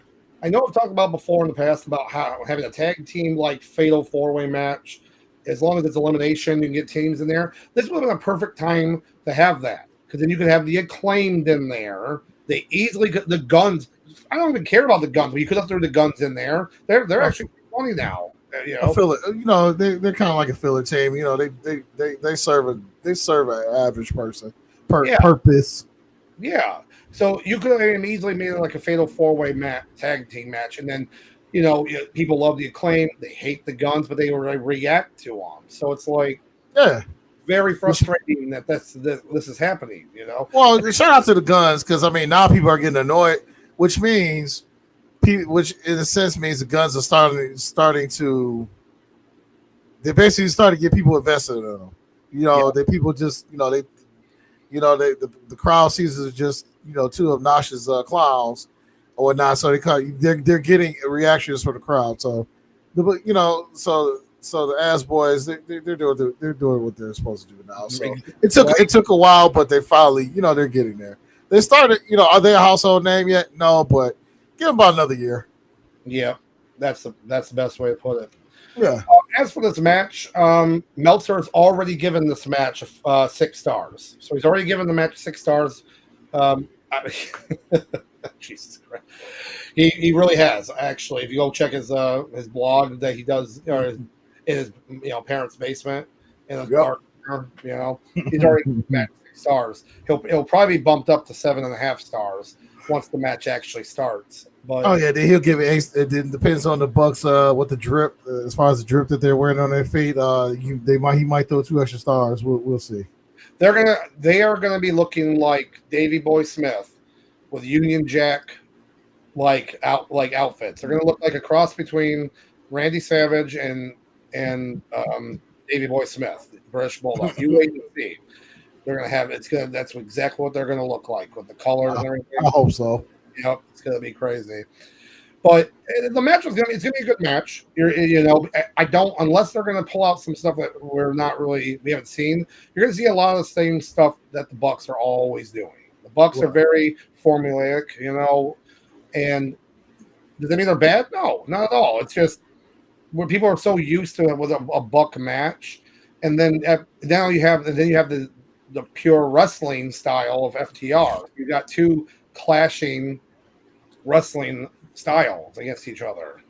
know I've talked about before in the past about how having a tag team fatal 4-way match, as long as it's elimination, you can get teams in there. This would have been a perfect time to have that because then you could have the Acclaimed in there. They easily get the Guns. I don't even care about the Guns, but you could have thrown the Guns in there. They're actually funny now. I feel it. They're kind of like a filler team. They serve an average person purpose. Yeah. So you could have easily made it a fatal 4-way tag team match, and then people love the Acclaim. They hate the Guns, but they react to them. So it's very frustrating that this is happening. Well, shout out to the Guns because now people are getting annoyed, which in a sense means the Guns are starting to. They basically started to get people invested in them. The people just the crowd sees it as just two obnoxious clowns or whatnot. So they're getting reactions from the crowd. So so the ass boys they're doing what they're supposed to do now. So it took a while, but they finally they're getting there. They started are they a household name yet? No, but give them about another year. Yeah, that's the best way to put it. Yeah. As for this match, Meltzer has already given this match 6 stars. So he's already given the match 6 stars. Jesus Christ, he really has actually. If you go check his blog that he does, in his parents' basement in a dark, he's already given the match 6 stars. He'll probably be bumped up to 7.5 stars once the match actually starts. But then he'll give it. It depends on the Bucks. What the drip, as far as the drip that they're wearing on their feet, he might throw 2 extra stars. We'll see. They are gonna be looking like Davey Boy Smith with Union Jack outfits. They're gonna look like a cross between Randy Savage and Davey Boy Smith, British Bulldog. You wait and see. They're gonna have that's exactly what they're gonna look like with the colors and everything. I hope so. Yep, it's gonna be crazy. But the match is it's gonna be a good match. I don't unless they're gonna pull out some stuff that we haven't seen. You're gonna see a lot of the same stuff that the Bucks are always doing. The Bucks are very formulaic, and does that mean they're bad? No, not at all. It's just where people are so used to it with a Buck match, and then now you have the pure wrestling style of FTR. You got two clashing wrestling styles against each other.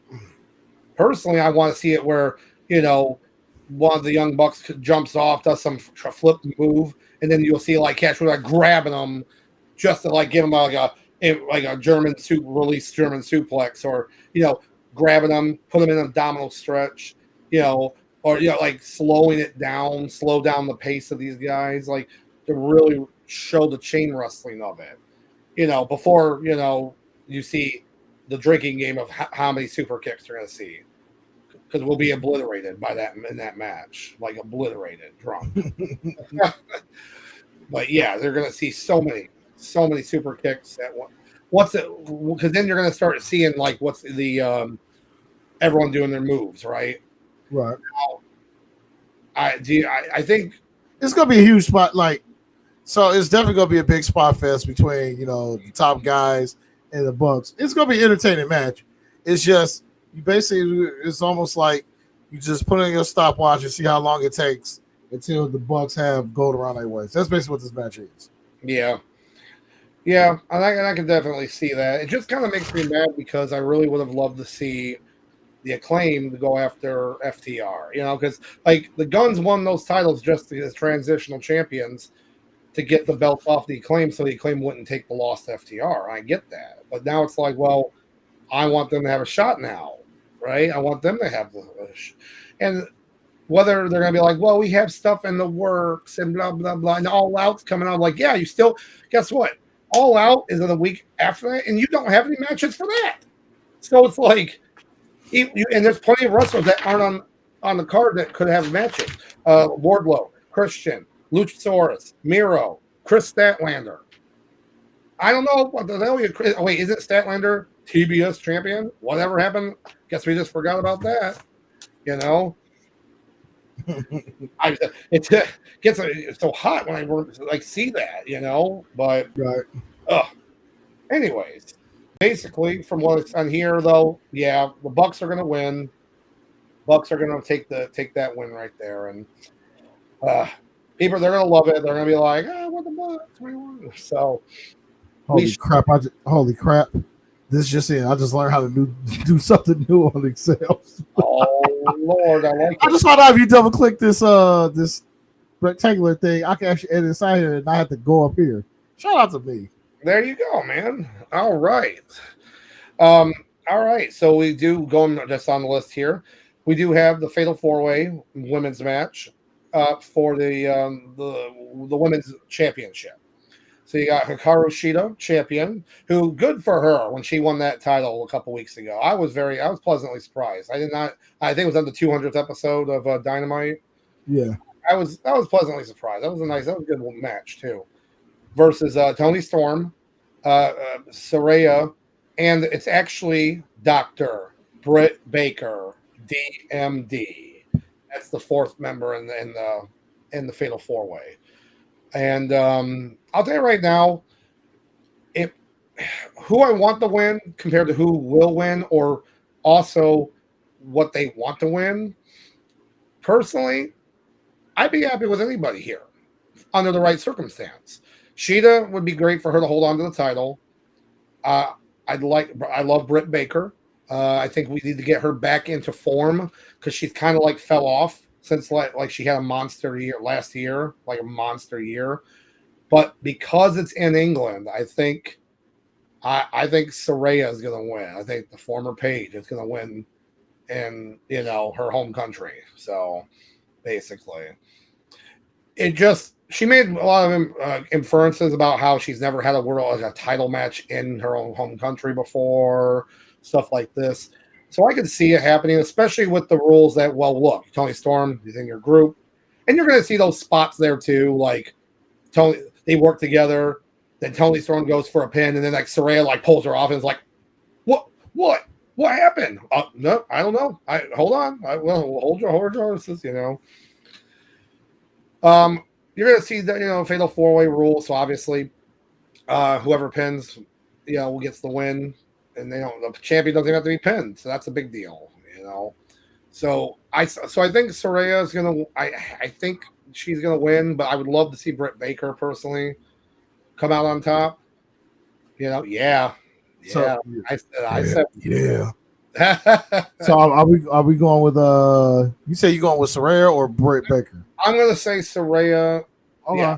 Personally, I want to see it where one of the young bucks jumps off, does some flip move, and then you'll see like Cash grabbing them just to like give him like a German release German suplex, or grabbing them, put them in an abdominal stretch, or like slowing it down, slow down the pace of these guys, like to really show the chain wrestling of it. Before you see the drinking game of how many super kicks you're going to see, because we'll be obliterated by that in that match, like obliterated, drunk. But yeah, they're going to see so many super kicks at one. What's it? Because then you're going to start seeing like what's the everyone doing their moves, right? Right. I think it's going to be a huge spot. So it's definitely going to be a big spot fest between the top guys and the Bucks. It's going to be an entertaining match. It's just it's almost like you just put in your stopwatch and see how long it takes until the Bucks have gold around their waist. That's basically what this match is. Yeah, I can definitely see that. It just kind of makes me mad because I really would have loved to see the Acclaim to go after FTR. Because like the Guns won those titles just as transitional champions to get the belts off the Acclaim, so the Acclaim wouldn't take the loss to FTR. I get that, but now it's like, well, I want them to have a shot now, right? I want them to have and whether they're going to be like, well, we have stuff in the works and blah blah blah, and All Out's coming out. Like, yeah, you still guess what? All Out is in the week after that, and you don't have any matches for that. So it's like, and there's plenty of wrestlers that aren't on the card that could have matches. Wardlow, Christian, Luchasaurus, Miro, Chris Statlander. I don't know what the hell wait, isn't Statlander TBS champion? Whatever happened? Guess we just forgot about that. It gets so hot when I see that, but right. Anyways, basically from what it's on here though, yeah, the Bucks are gonna win. Bucks are gonna take that win right there, and people, they're gonna love it. They're gonna be like, what the Bucks? What do you want? So holy crap. This just in. I just learned how to do something new on Excel. Oh Lord, I like it. I just found out if you double click this rectangular thing, I can actually edit inside here and I have to go up here. Shout out to me. There you go, man. All right. All right. So we do going just on the list here. We do have the Fatal 4-Way women's match for the women's championship. So you got Hikaru Shida, champion, who good for her when she won that title a couple weeks ago. I was pleasantly surprised. I think it was on the 200th episode of Dynamite. Yeah. I was pleasantly surprised. That was a good match too. Versus Toni Storm, Saraya, and it's actually Dr. Britt Baker, DMD. That's the fourth member in the Fatal 4-Way. And I'll tell you right now, who I want to win compared to who will win, or also what they want to win. Personally, I'd be happy with anybody here under the right circumstance. Shida would be great for her to hold on to the title. I love Britt Baker. I think we need to get her back into form because she's kind of like fell off since like she had a monster year last year, like a monster year. But because it's in England, I think Saraya is going to win. I think the former Paige is going to win in her home country. So basically, she made a lot of inferences about how she's never had a title match in her own home country before, stuff like this. So I could see it happening, especially with the rules that, well, look, Toni Storm is in your group, and you're going to see those spots there too. Like they work together. Then Toni Storm goes for a pin, and then like Saraya like pulls her off and is like, what? What happened? No, I don't know. Hold on. Hold your horses. You're gonna see the fatal 4-way rule. So obviously, whoever pins, gets the win, and the champion doesn't have to be pinned. So that's a big deal. So I think Saraya is gonna. I think she's gonna win, but I would love to see Britt Baker personally come out on top. Yeah. So, I said. Yeah. So are we going with you say you're going with Saraya or Britt Baker? I'm gonna say Saraya. Okay. Yeah.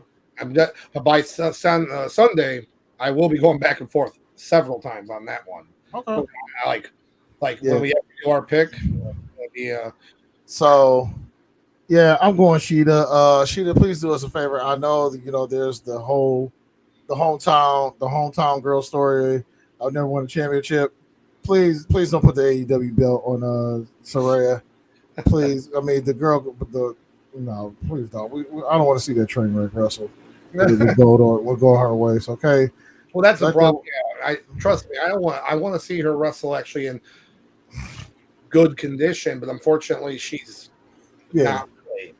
By Sunday, I will be going back and forth several times on that one. Okay. When we have to do our pick. So yeah, I'm going Sheeta. Sheeta, please do us a favor. I know that, there's the hometown girl story. I've never won a championship. Please don't put the AEW belt on Saraya. Please, I mean the girl, no, please don't. I don't want to see that train wreck wrestle. We'll go her ways, okay? Well, that's the problem. Yeah, trust me. I want to see her wrestle actually in good condition, but unfortunately, she's not.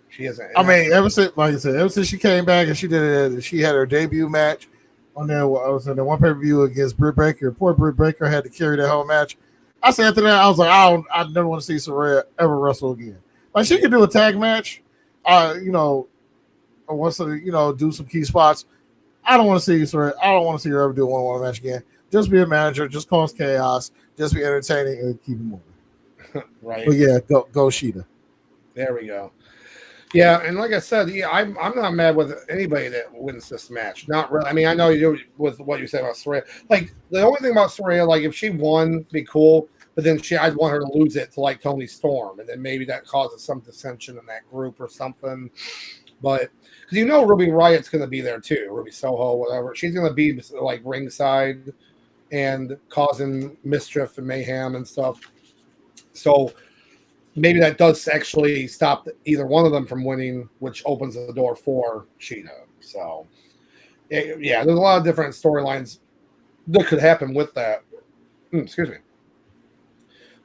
She isn't. I mean, ever since she came back and she had her debut match on there. I was in the one pay-per-view against Britt Baker. Poor Britt Baker had to carry that whole match. I said after that, I was like, I never want to see Saraya ever wrestle again. Like she could do a tag match, or wants to, do some key spots. I don't want to see Saraya. I don't want to see her ever do a one-on-one match again. Just be a manager, just cause chaos, just be entertaining and keep it moving. Right. But yeah, go Sheeta. There we go. Yeah, and like I said, I'm not mad with anybody that wins this match. Not really. I mean, I know you do with what you said about Saraya. Like the only thing about Saraya, like if she won, it'd be cool. But then I'd want her to lose it to like Toni Storm, and then maybe that causes some dissension in that group or something. But because Ruby Riot's going to be there too, Ruby Soho, whatever. She's going to be like ringside and causing mischief and mayhem and stuff. So maybe that does actually stop either one of them from winning, which opens the door for Sheeta. So, yeah, there's a lot of different storylines that could happen with that. Excuse me.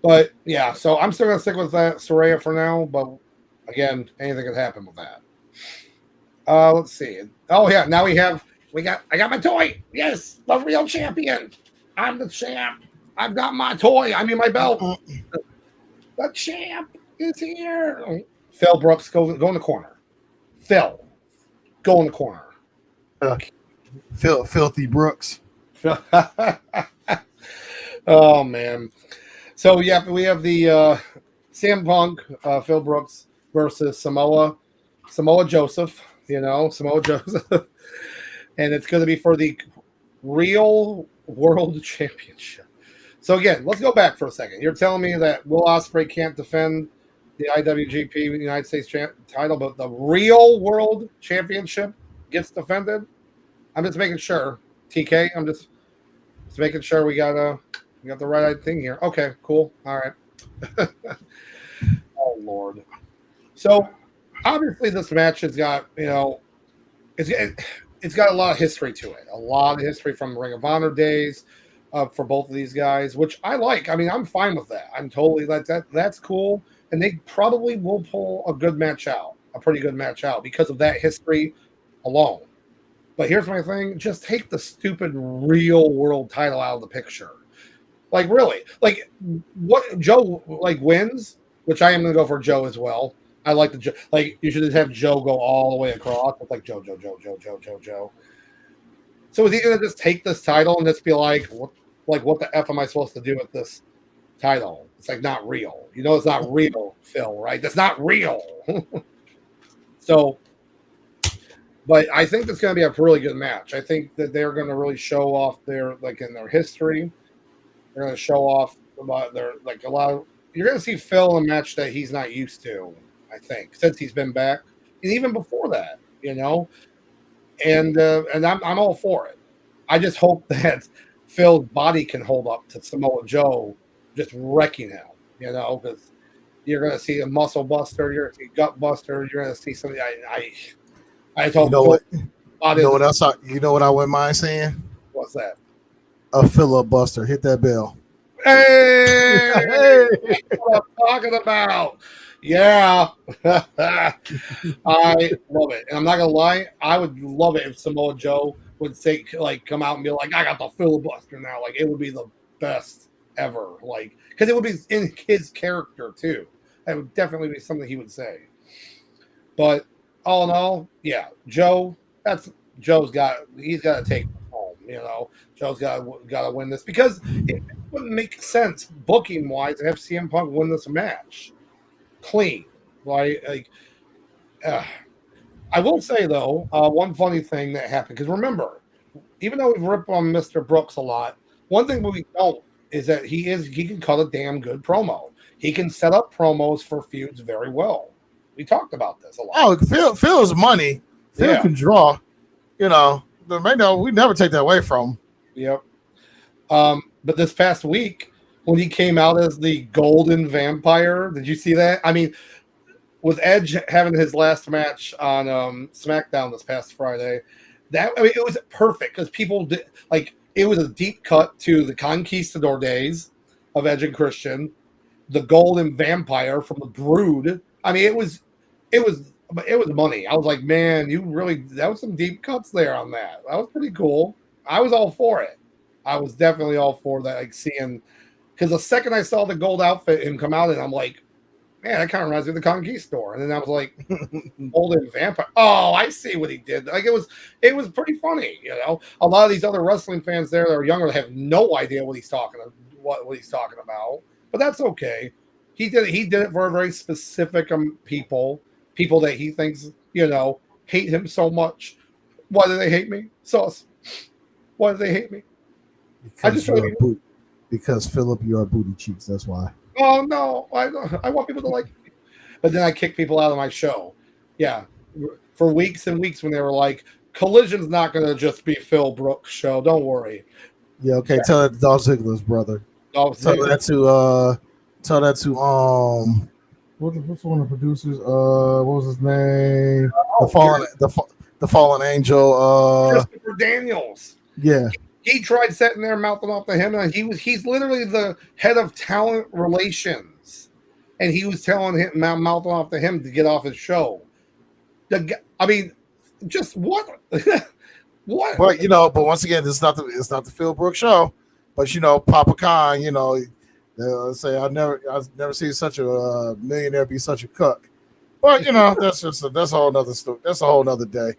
But, yeah, so I'm still going to stick with that Saraya for now. But, again, anything could happen with that. Let's see. Oh, yeah, now I got my toy. Yes, the real champion. I'm the champ. I've got my toy. I mean, my belt. The champ is here. Phil Brooks, go in the corner. Phil, go in the corner. Filthy Brooks. Oh, man. So, yeah, we have the CM Punk, Phil Brooks versus Samoa Joseph. Samoa Joseph. And it's going to be for the Real World Championship. So again, let's go back for a second. You're telling me that Will Ospreay can't defend the IWGP United States title, but the Real World Championship gets defended? I'm just making sure. TK, I'm just making sure we got the right thing here. Okay, cool. All right. Oh Lord. So obviously this match has got it's got a lot of history to it. A lot of history from Ring of Honor days. For both of these guys, which I like. I mean, I'm fine with that. I'm totally like that. That's cool. And they probably will pull a pretty good match out because of that history alone. But here's my thing. Just take the stupid Real World title out of the picture. Like, really? Like, what Joe, wins, which I am going to go for Joe as well. I like the, you should just have Joe go all the way across. It's like Joe. So is he going to just take this title and just be like, what the F am I supposed to do with this title? It's like not real. It's not real, Phil, right? That's not real. So, but I think it's going to be a really good match. I think that they're going to really show off in their history. They're going to show off about a lot of, you're going to see Phil in a match that he's not used to, I think, since he's been back. And even before that, and I'm all for it. I just hope that Phil's body can hold up to Samoa Joe just wrecking him, because you're going to see a muscle buster, you're going to see gut buster, you're going to see something. I told what else? You know what I wouldn't mind saying? What's that? A filibuster. Hit that bell. Hey, Hey. that's what I'm talking about. Yeah. I love it. And I'm not gonna lie, I would love it if Samoa Joe would say like come out and be like, I got the filibuster now. Like it would be the best ever. Like because it would be in his character too. That would definitely be something he would say. But all in all, yeah, Joe, that's he's got to take it home. You know, Joe's got to win this because it wouldn't make sense booking wise to have CM Punk win this match clean, right? Like, uh, I will say though, one funny thing that happened because remember, even though we've ripped on Mr. Brooks a lot, one thing we don't is that he can cut a damn good promo. He can set up promos for feuds very well. We talked about this a lot. Oh, Phil is money. Phil Yeah. can draw. You know, we never take that away from him. Yep. But this past week, when he came out as the Golden Vampire, did you see that? I mean, with Edge having his last match on SmackDown this past Friday, it was perfect because people did like it was a deep cut to the Conquistador days of Edge and Christian, the Golden Vampire from the Brood. I mean, it was money. I was like, man, that was some deep cuts there on that. That was pretty cool. I was all for it. I was definitely all for that. Like seeing because the second I saw the gold outfit him come out, and I'm like, man, that kind of reminds me of the Conquistador. And then I was like, Golden Vampire. Oh, I see what he did. Like it was pretty funny. You know, a lot of these other wrestling fans there that are younger have no idea what he's talking about. But that's okay. He did it for a very specific people that he thinks hate him so much. Why do they hate me? Sauce. Why do they hate me? Because Philip, you are booty cheeks. That's why. Oh no, I want people to like me. But then I kick people out of my show. Yeah, for weeks and weeks when they were like, Collision's not going to just be Phil Brooks' show. Don't worry. Yeah, okay. Yeah. Tell that to Dolph Ziggler's brother. Tell that to what's one of the producers? What was his name? The fallen angel. Christopher Daniels. Yeah. He tried sitting there mouthing off to him, and he's literally the head of talent relations, and he was telling him mouthing off to him to get off his show. I mean, just what? What? But once again, it's not the Phil Brooks show. But Papa Khan, say I've never seen such a millionaire be such a cuck. But that's a whole nother story. That's a whole nother day.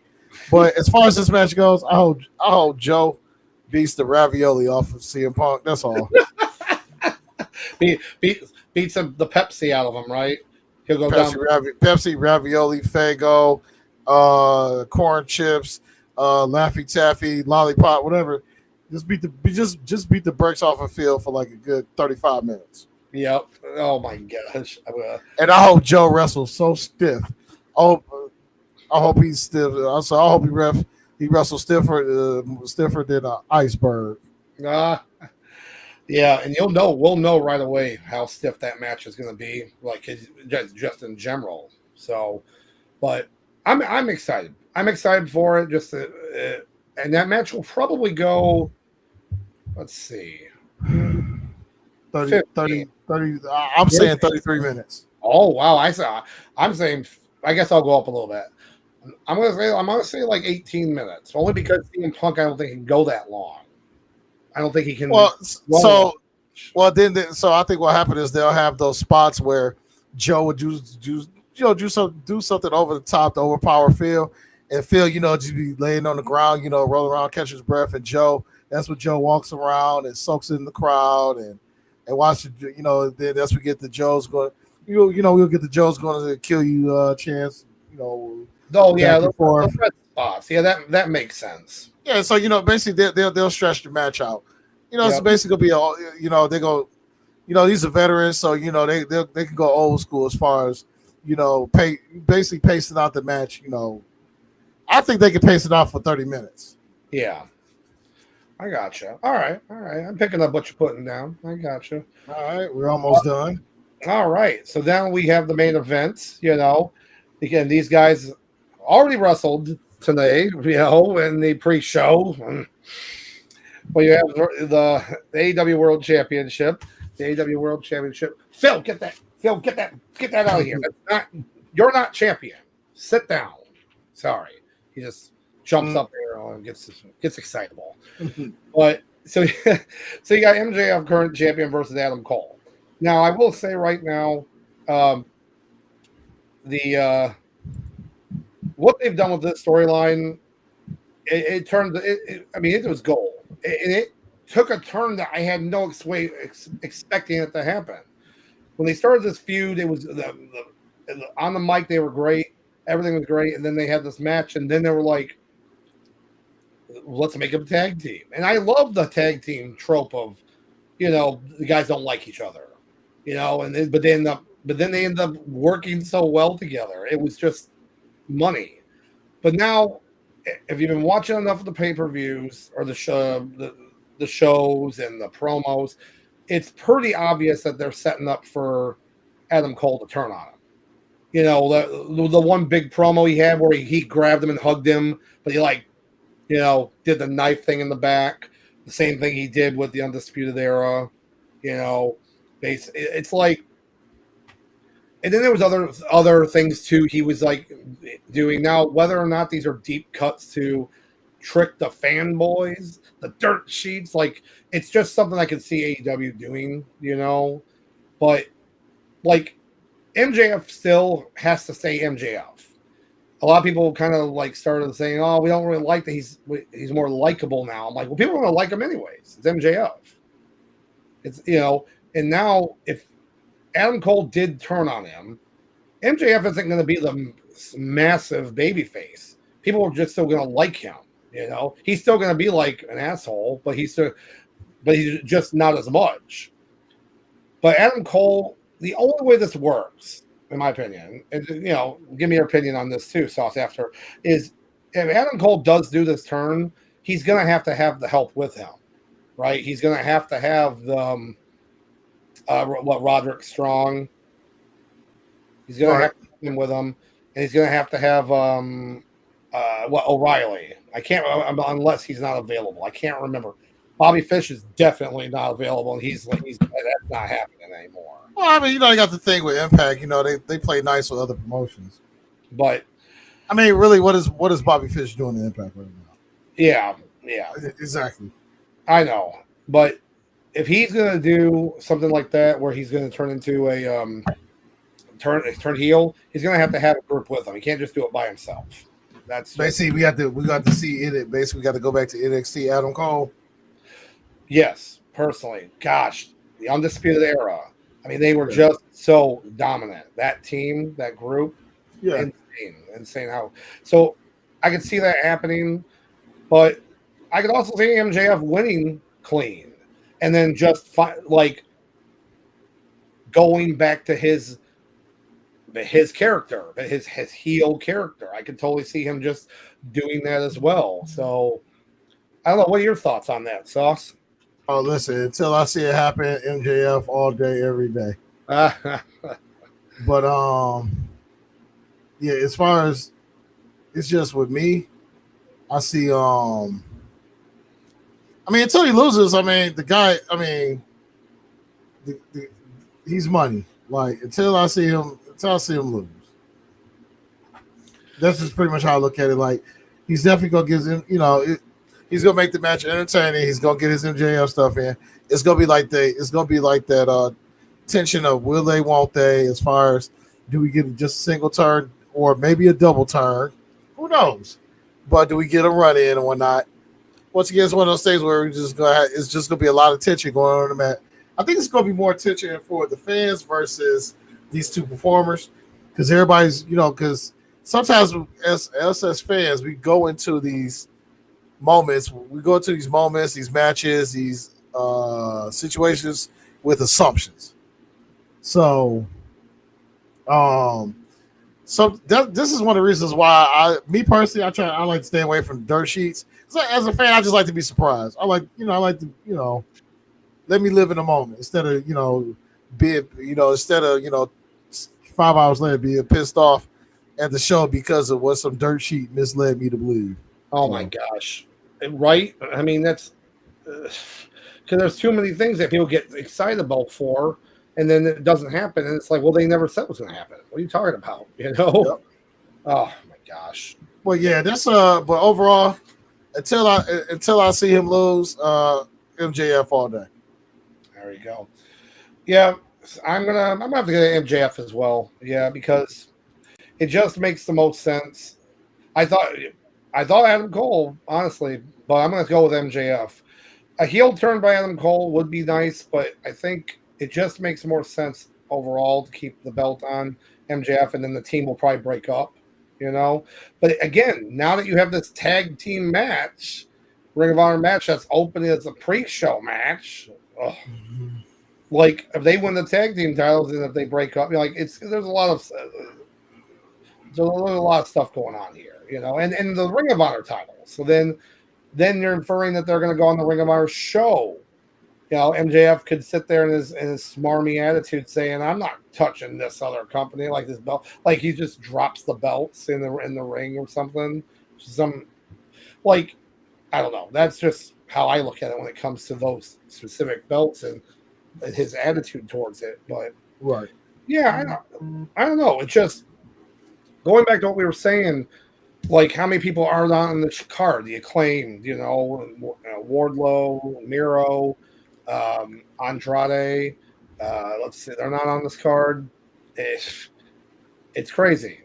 But as far as this match goes, I hope Joe beats the ravioli off of CM Punk. That's all. beats the Pepsi out of him, right? He'll go Pepsi, ravioli, Faygo, corn chips, Laffy Taffy, lollipop, whatever. Just beat the brakes off of Phil for like a good 35 minutes. Yep. Oh my gosh. And I hope Joe wrestles so stiff. I hope he's stiff. Also, I hope he wrestles stiffer than an iceberg. Yeah, and we'll know right away how stiff that match is going to be, like just in general. So, but I'm excited. I'm excited for it. And that match will probably go. Let's see. 30. I'm saying 33 minutes. Oh wow! I'm saying. I guess I'll go up a little bit. I'm gonna say like 18 minutes, only because CM Punk I don't think can go that long. I don't think he can. So I think what happened is they'll have those spots where Joe would do something over the top to overpower Phil, and Phil just be laying on the ground, roll around, catch his breath, and that's what Joe walks around and soaks in the crowd and watch it. Then that's what get the Joe's going. We'll get the Joe's going to kill you chance. Oh yeah, the red spots. Yeah, that makes sense. Yeah, so basically they'll stretch the match out. It's basically gonna be all. They go. These are veterans, so they can go old school as far as basically pacing out the match. I think they can pace it out for 30 minutes. Yeah, I gotcha. All right. I'm picking up what you're putting down. I gotcha. All right, we're almost done. All right, so now we have the main event. Again, these guys already wrestled today, in the pre-show. Well, you have the AEW World Championship. The AEW World Championship. Phil, get that. Phil, get that out of here. That's not. You're not champion. Sit down. Sorry. He just jumps up there and gets excitable. But so so you got MJF current champion versus Adam Cole. Now I will say right now, the what they've done with this storyline, it turned. I mean, it was gold. It took a turn that I had no way expecting it to happen. When they started this feud, it was on the mic. They were great. Everything was great, and then they had this match, and then they were like, let's make them a tag team. And I love the tag team trope of, the guys don't like each other, but then they end up working so well together. It was just money. But now, if you've been watching enough of the pay-per-views or the shows and the promos, it's pretty obvious that they're setting up for Adam Cole to turn on him. The one big promo he had where he grabbed him and hugged him, but he did the knife thing in the back. The same thing he did with the Undisputed Era. It's like, and then there was other things too. He was doing now, whether or not these are deep cuts to trick the fanboys, the dirt sheets. It's just something I can see AEW doing, but MJF still has to stay MJF. A lot of people kind of started saying, "Oh, we don't really like that he's more likable now." I'm like, well, people are gonna like him anyways. It's MJF. It's and now if Adam Cole did turn on him, MJF isn't going to be the massive baby face. People are just still going to like him. He's still going to be like an asshole, but he's just not as much. But Adam Cole, the only way this works, in my opinion, and give me your opinion on this too, Sauce, after, is if Adam Cole does do this turn, he's going to have the help with him, right? He's going to have the Roderick Strong. He's going to have to have him with him, and he's going to have O'Reilly. I can't, unless he's not available. I can't remember. Bobby Fish is definitely not available, and he's that's not happening anymore. Well, I mean, you got the thing with Impact. They play nice with other promotions, but I mean, really, what is Bobby Fish doing in Impact right now? Yeah, exactly. I know, but if he's going to do something like that, where he's going to turn into a turn heel, he's going to have a group with him. He can't just do it by himself. That's basically we got to see it. Basically, we got to go back to NXT. Adam Cole. Yes, personally, gosh, the Undisputed Era. I mean, they were just so dominant. That team, that group, insane how. So I could see that happening, but I could also see MJF winning clean. And then just going back to his character, his heel character. I could totally see him just doing that as well. So I don't know. What are your thoughts on that, Sauce? Oh, listen, until I see it happen, MJF all day, every day. But as far as it's just with me, I see I mean, until he loses, I mean, the guy, I mean, he's money. Until I see him lose. That's just pretty much how I look at it. He's definitely gonna get him, he's gonna make the match entertaining. He's gonna get his MJF stuff in. It's gonna be like that tension of will they, won't they? As far as do we get just a single turn or maybe a double turn? Who knows? But do we get a run in and whatnot? Once again, it's one of those things where it's just gonna be a lot of tension going on in the match. I think it's gonna be more tension for the fans versus these two performers, because everybody's, because sometimes as fans, we go into these moments, these matches, these situations with assumptions. So, this is one of the reasons why me personally, I like to stay away from dirt sheets. As a fan, I just like to be surprised. I like to, let me live in the moment instead of, being, instead of, 5 hours later being pissed off at the show because of what some dirt sheet misled me to believe. Oh my gosh. Right? I mean, that's because there's too many things that people get excited about for, and then it doesn't happen, and it's like, well, they never said it was going to happen. What are you talking about? You know? Yep. Oh my gosh. Well, yeah, that's but overall, until I see him lose, MJF all day. There you go. Yeah, I'm gonna have to get MJF as well. Yeah, because it just makes the most sense. I thought I thought Adam Cole, honestly, but I'm gonna go with MJF. A heel turn by Adam Cole would be nice, but I think it just makes more sense overall to keep the belt on MJF, and then the team will probably break up, you know. But again, now that you have this tag team match, Ring of Honor match that's opening as a pre-show match, ugh, like if they win the tag team titles and if they break up, like there's a lot of stuff going on here, you know, and the Ring of Honor title. So then you're inferring that they're going to go on the Ring of Honor show. You know, MJF could sit there in his smarmy attitude saying, "I'm not touching this other company like this belt." Like he just drops the belts in the ring or something. Some like I don't know. That's just how I look at it when it comes to those specific belts and his attitude towards it. But Right. yeah, I don't know. It's just going back to what we were saying. Like how many people are not on the card? The Acclaimed, you know, Wardlow, Miro, Andrade. Let's see, they're not on this card. It's crazy.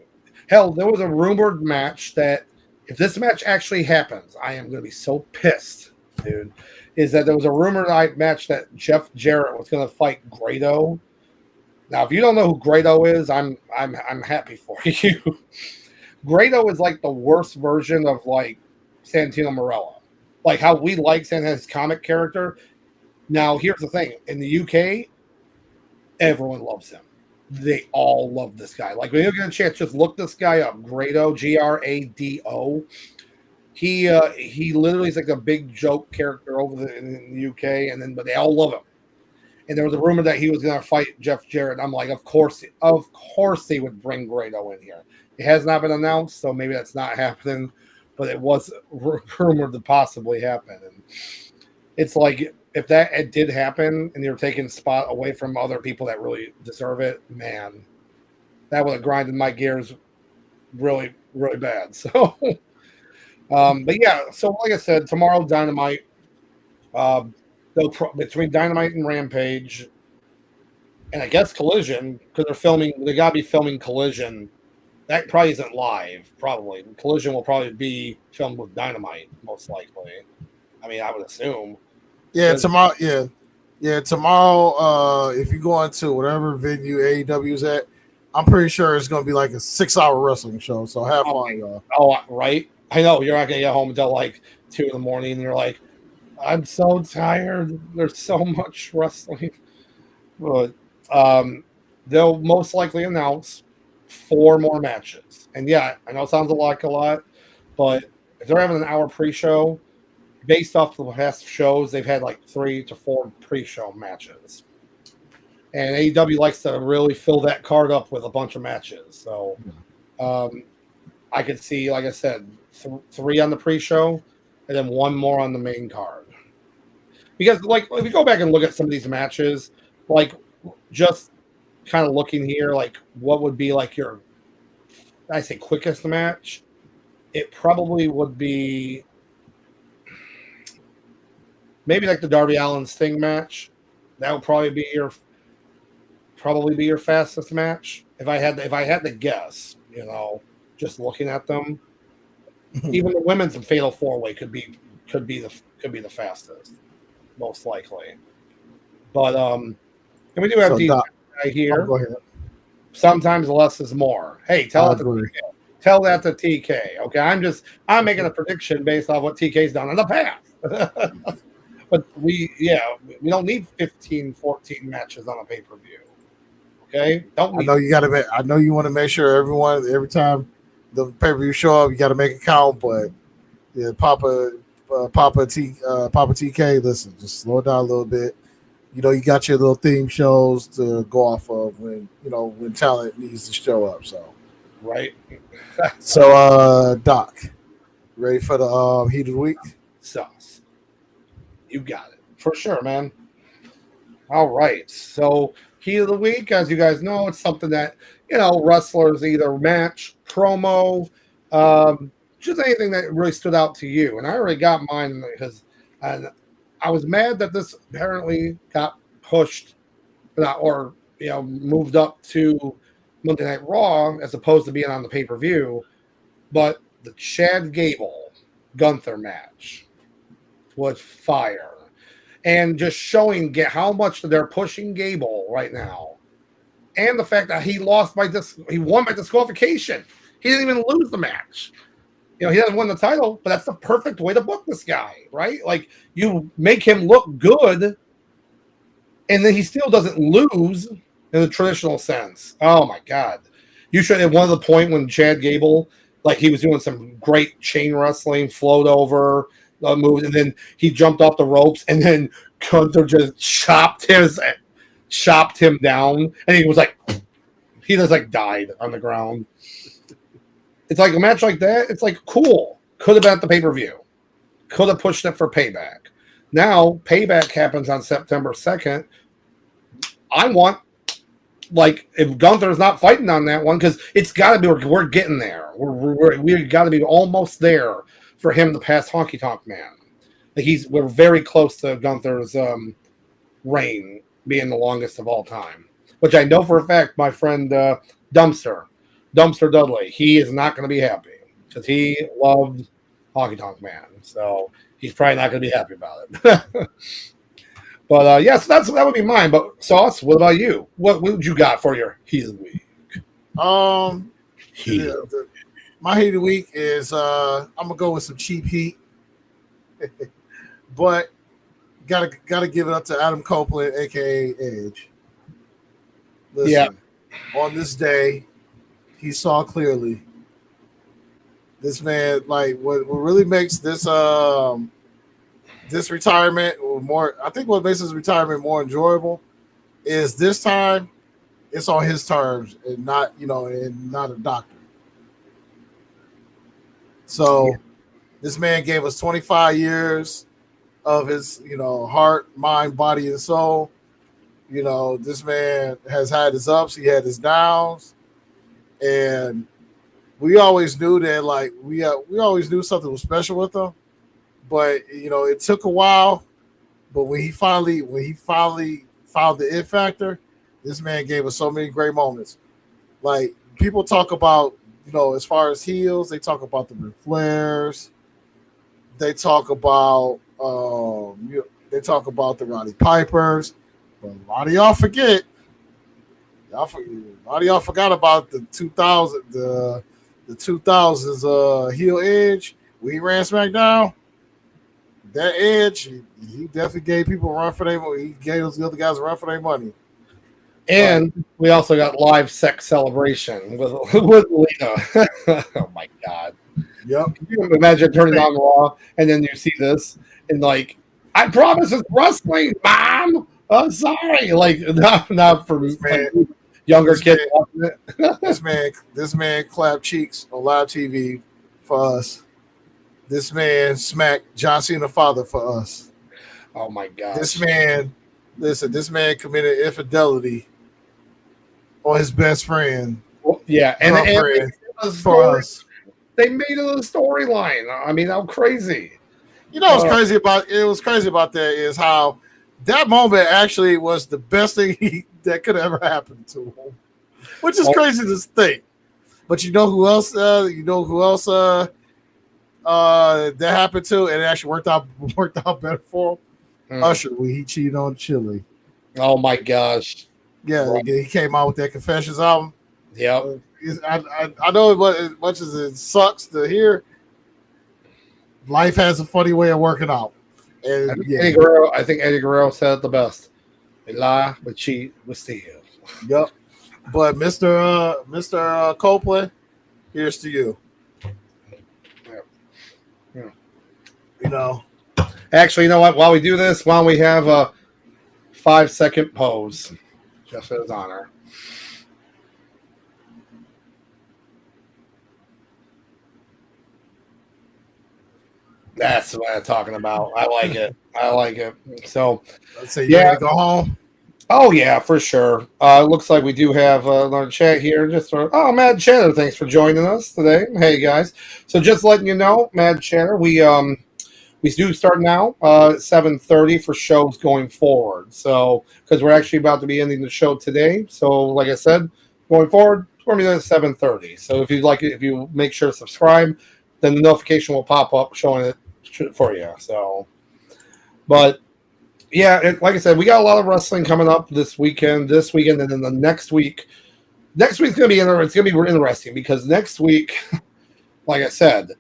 Hell, there was a rumored match that if this match actually happens, I am going to be so pissed, dude. Is that there was a rumored match that Jeff Jarrett was going to fight Grado. Now, if you don't know who Grado is, I'm happy for you. Grado is like the worst version of like Santino Marella. Like how we like Santino's comic character. Now, here's the thing. In the UK, everyone loves him. They all love this guy. Like when you get a chance, just look this guy up. Grado, Grado. He literally is like a big joke character in the UK, but they all love him. And there was a rumor that he was going to fight Jeff Jarrett. I'm like, of course he would bring Grado in here. It has not been announced, so maybe that's not happening, but it was rumored to possibly happen. And it's like if it did happen and you're taking spot away from other people that really deserve it, man, that would have grinded my gears really, really bad. So, but yeah, so like I said, tomorrow Dynamite. Between Dynamite and Rampage, and I guess Collision, because they got to be filming Collision. That probably isn't live, probably. Collision will probably be filmed with Dynamite, most likely. I mean, I would assume. Yeah, tomorrow. Yeah, tomorrow. If you go into whatever venue AEW's at, I'm pretty sure it's going to be like a 6-hour wrestling show. So have fun, y'all. Oh, right. I know you're not going to get home until like 2 a.m. and you're like, I'm so tired. There's so much wrestling. But they'll most likely announce 4 more matches. And yeah, I know it sounds like a lot, but if they're having an hour pre-show, based off the past shows, they've had like 3 to 4 pre-show matches. And AEW likes to really fill that card up with a bunch of matches. So I could see, like I said, 3 on the pre-show and then 1 more on the main card. Because, like, if you go back and look at some of these matches, like, just kind of looking here, like, what would be, like, your, I say, quickest match? It probably would be maybe, like, the Darby Allin Sting match. That would probably be your fastest match. If I had to guess, you know, just looking at them. Even the women's Fatal 4-Way could be the fastest. Most likely, but and we do have DJ here. Go ahead. Sometimes less is more. Hey, tell that to TK. Okay, I'm making a prediction based off what TK's done in the past. But we don't need 15, 14 matches on a pay-per-view. Okay, I know you want to make sure every time the pay-per-view show up, you got to make it count. But yeah, Papa TK, listen, just slow down a little bit. You know, you got your little theme shows to go off of when talent needs to show up. So right. So Doc, ready for the heat of the week? Sauce. You got it. For sure, man. All right. So, Heat of the Week, as you guys know, it's something that, wrestlers either match, promo, just anything that really stood out to you. And I already got mine because I was mad that this apparently got pushed or, moved up to Monday Night Raw as opposed to being on the pay per view. But the Chad Gable Gunther match was fire. And just showing how much they're pushing Gable right now. And the fact that he won by disqualification. He didn't even lose the match. He doesn't win the title, but that's the perfect way to book this guy, right? Like, you make him look good, and then he still doesn't lose in the traditional sense. Oh my God. You should at one of the point when Chad Gable, like, he was doing some great chain wrestling, float over moves, and then he jumped off the ropes, and then Gunther just chopped him down, and he just like died on the ground. It's like a match like that. It's like cool. Could have been at the pay-per-view. Could have pushed it for Payback. Now Payback happens on September 2nd. I want, like, if Gunther's not fighting on that one, because it's got to be, we're getting there. We got to be almost there for him to pass Honky Tonk Man. Like, we're very close to Gunther's reign being the longest of all time, which I know for a fact. My friend Dumpster Dudley, he is not going to be happy because he loved Honky Tonk Man, so he's probably not going to be happy about it. But yes, that would be mine. But Sauce, what about you? What would you got for your Heat of the Week? My Heat of the Week is I'm gonna go with some cheap heat, but gotta give it up to Adam Copeland, aka Edge. Listen, on this day, he saw clearly. This man, like, what really makes this retirement more, I think what makes his retirement more enjoyable is this time it's on his terms and not, and not a doctor. So this man gave us 25 years of his, heart, mind, body, and soul. This man has had his ups, he had his downs, and we always knew that, like, we always knew something was special with him. But it took a while. But when he finally found the it factor, this man gave us so many great moments. Like, people talk about, as far as heels, they talk about the Ric Flairs. They talk about the Roddy Pipers. But a lot of y'all forget. A lot of y'all forgot about the 2000s heel Edge when he ran SmackDown. That Edge, he definitely gave people a run for their money. He gave those other guys a run for their money. And we also got live sex celebration with Lita. Oh my God! Yep. You can imagine turning on Raw and then you see this and, like, I promise it's wrestling, Mom. I'm sorry, like, not for younger kids. This man clapped cheeks on live TV for us. This man smacked John Cena father for us. Oh my God! This man committed infidelity on his best friend. Well, yeah, and for us. They made it a storyline. I mean, how crazy! What's crazy about that is how that moment actually was the best thing that could ever happen to him, which is crazy to think. But you know who else? That happened to, and it actually worked out better for him. Usher, when he cheated on Chili. Oh my gosh! Yeah, right. He came out with that Confessions album. Yeah, I know as much as it sucks to hear, life has a funny way of working out. And I think Eddie Guerrero said it the best: "We lie, we cheat, we steal." Yep. But Mr. Copeland, here's to you. Actually, you know what? While we do this, why don't we have a 5-second pose just for his honor? That's what I'm talking about. I like it. I like it. So, Let's say you yeah. ready to go home. Oh yeah, for sure. Looks like we do have another chat here. Mad Chatter, thanks for joining us today. Hey guys. So just letting you know, Mad Chatter, we do start now at 7:30 for shows going forward. So because we're actually about to be ending the show today. So like I said, going forward, we're gonna be at 7:30. So if you'd like it, if you make sure to subscribe, then the notification will pop up showing it for you. So, but yeah, like I said, we got a lot of wrestling coming up this weekend, and then the next week. Next week's gonna be it's gonna be interesting because next week, like I said,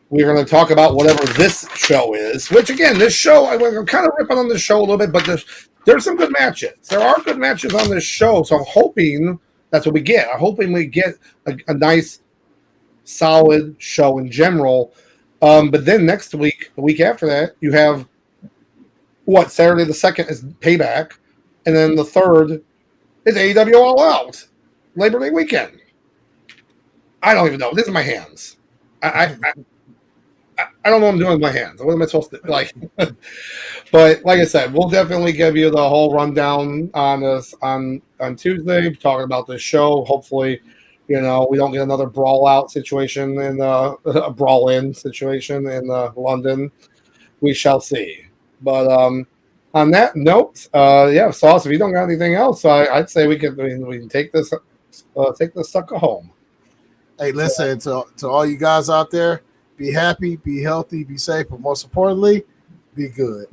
we're gonna talk about whatever this show is. Which again, this show I'm kind of ripping on this show a little bit, but there's some good matches. There are good matches on this show, so I'm hoping that's what we get. I'm hoping we get a nice, solid show in general. But then next week, the week after that, you have Saturday the 2nd is Payback, and then the 3rd is AEW All Out, Labor Day weekend. I don't even know. This is my hands. I don't know what I'm doing with my hands. What am I supposed to like? But like I said, we'll definitely give you the whole rundown on this on Tuesday, talking about this show. Hopefully, we don't get another brawl out situation in a brawl in situation in London. We shall see. But on that note, Sauce, if you don't got anything else, I'd say we can take this sucker home. Hey, listen, to all you guys out there, be happy, be healthy, be safe, but most importantly, be good.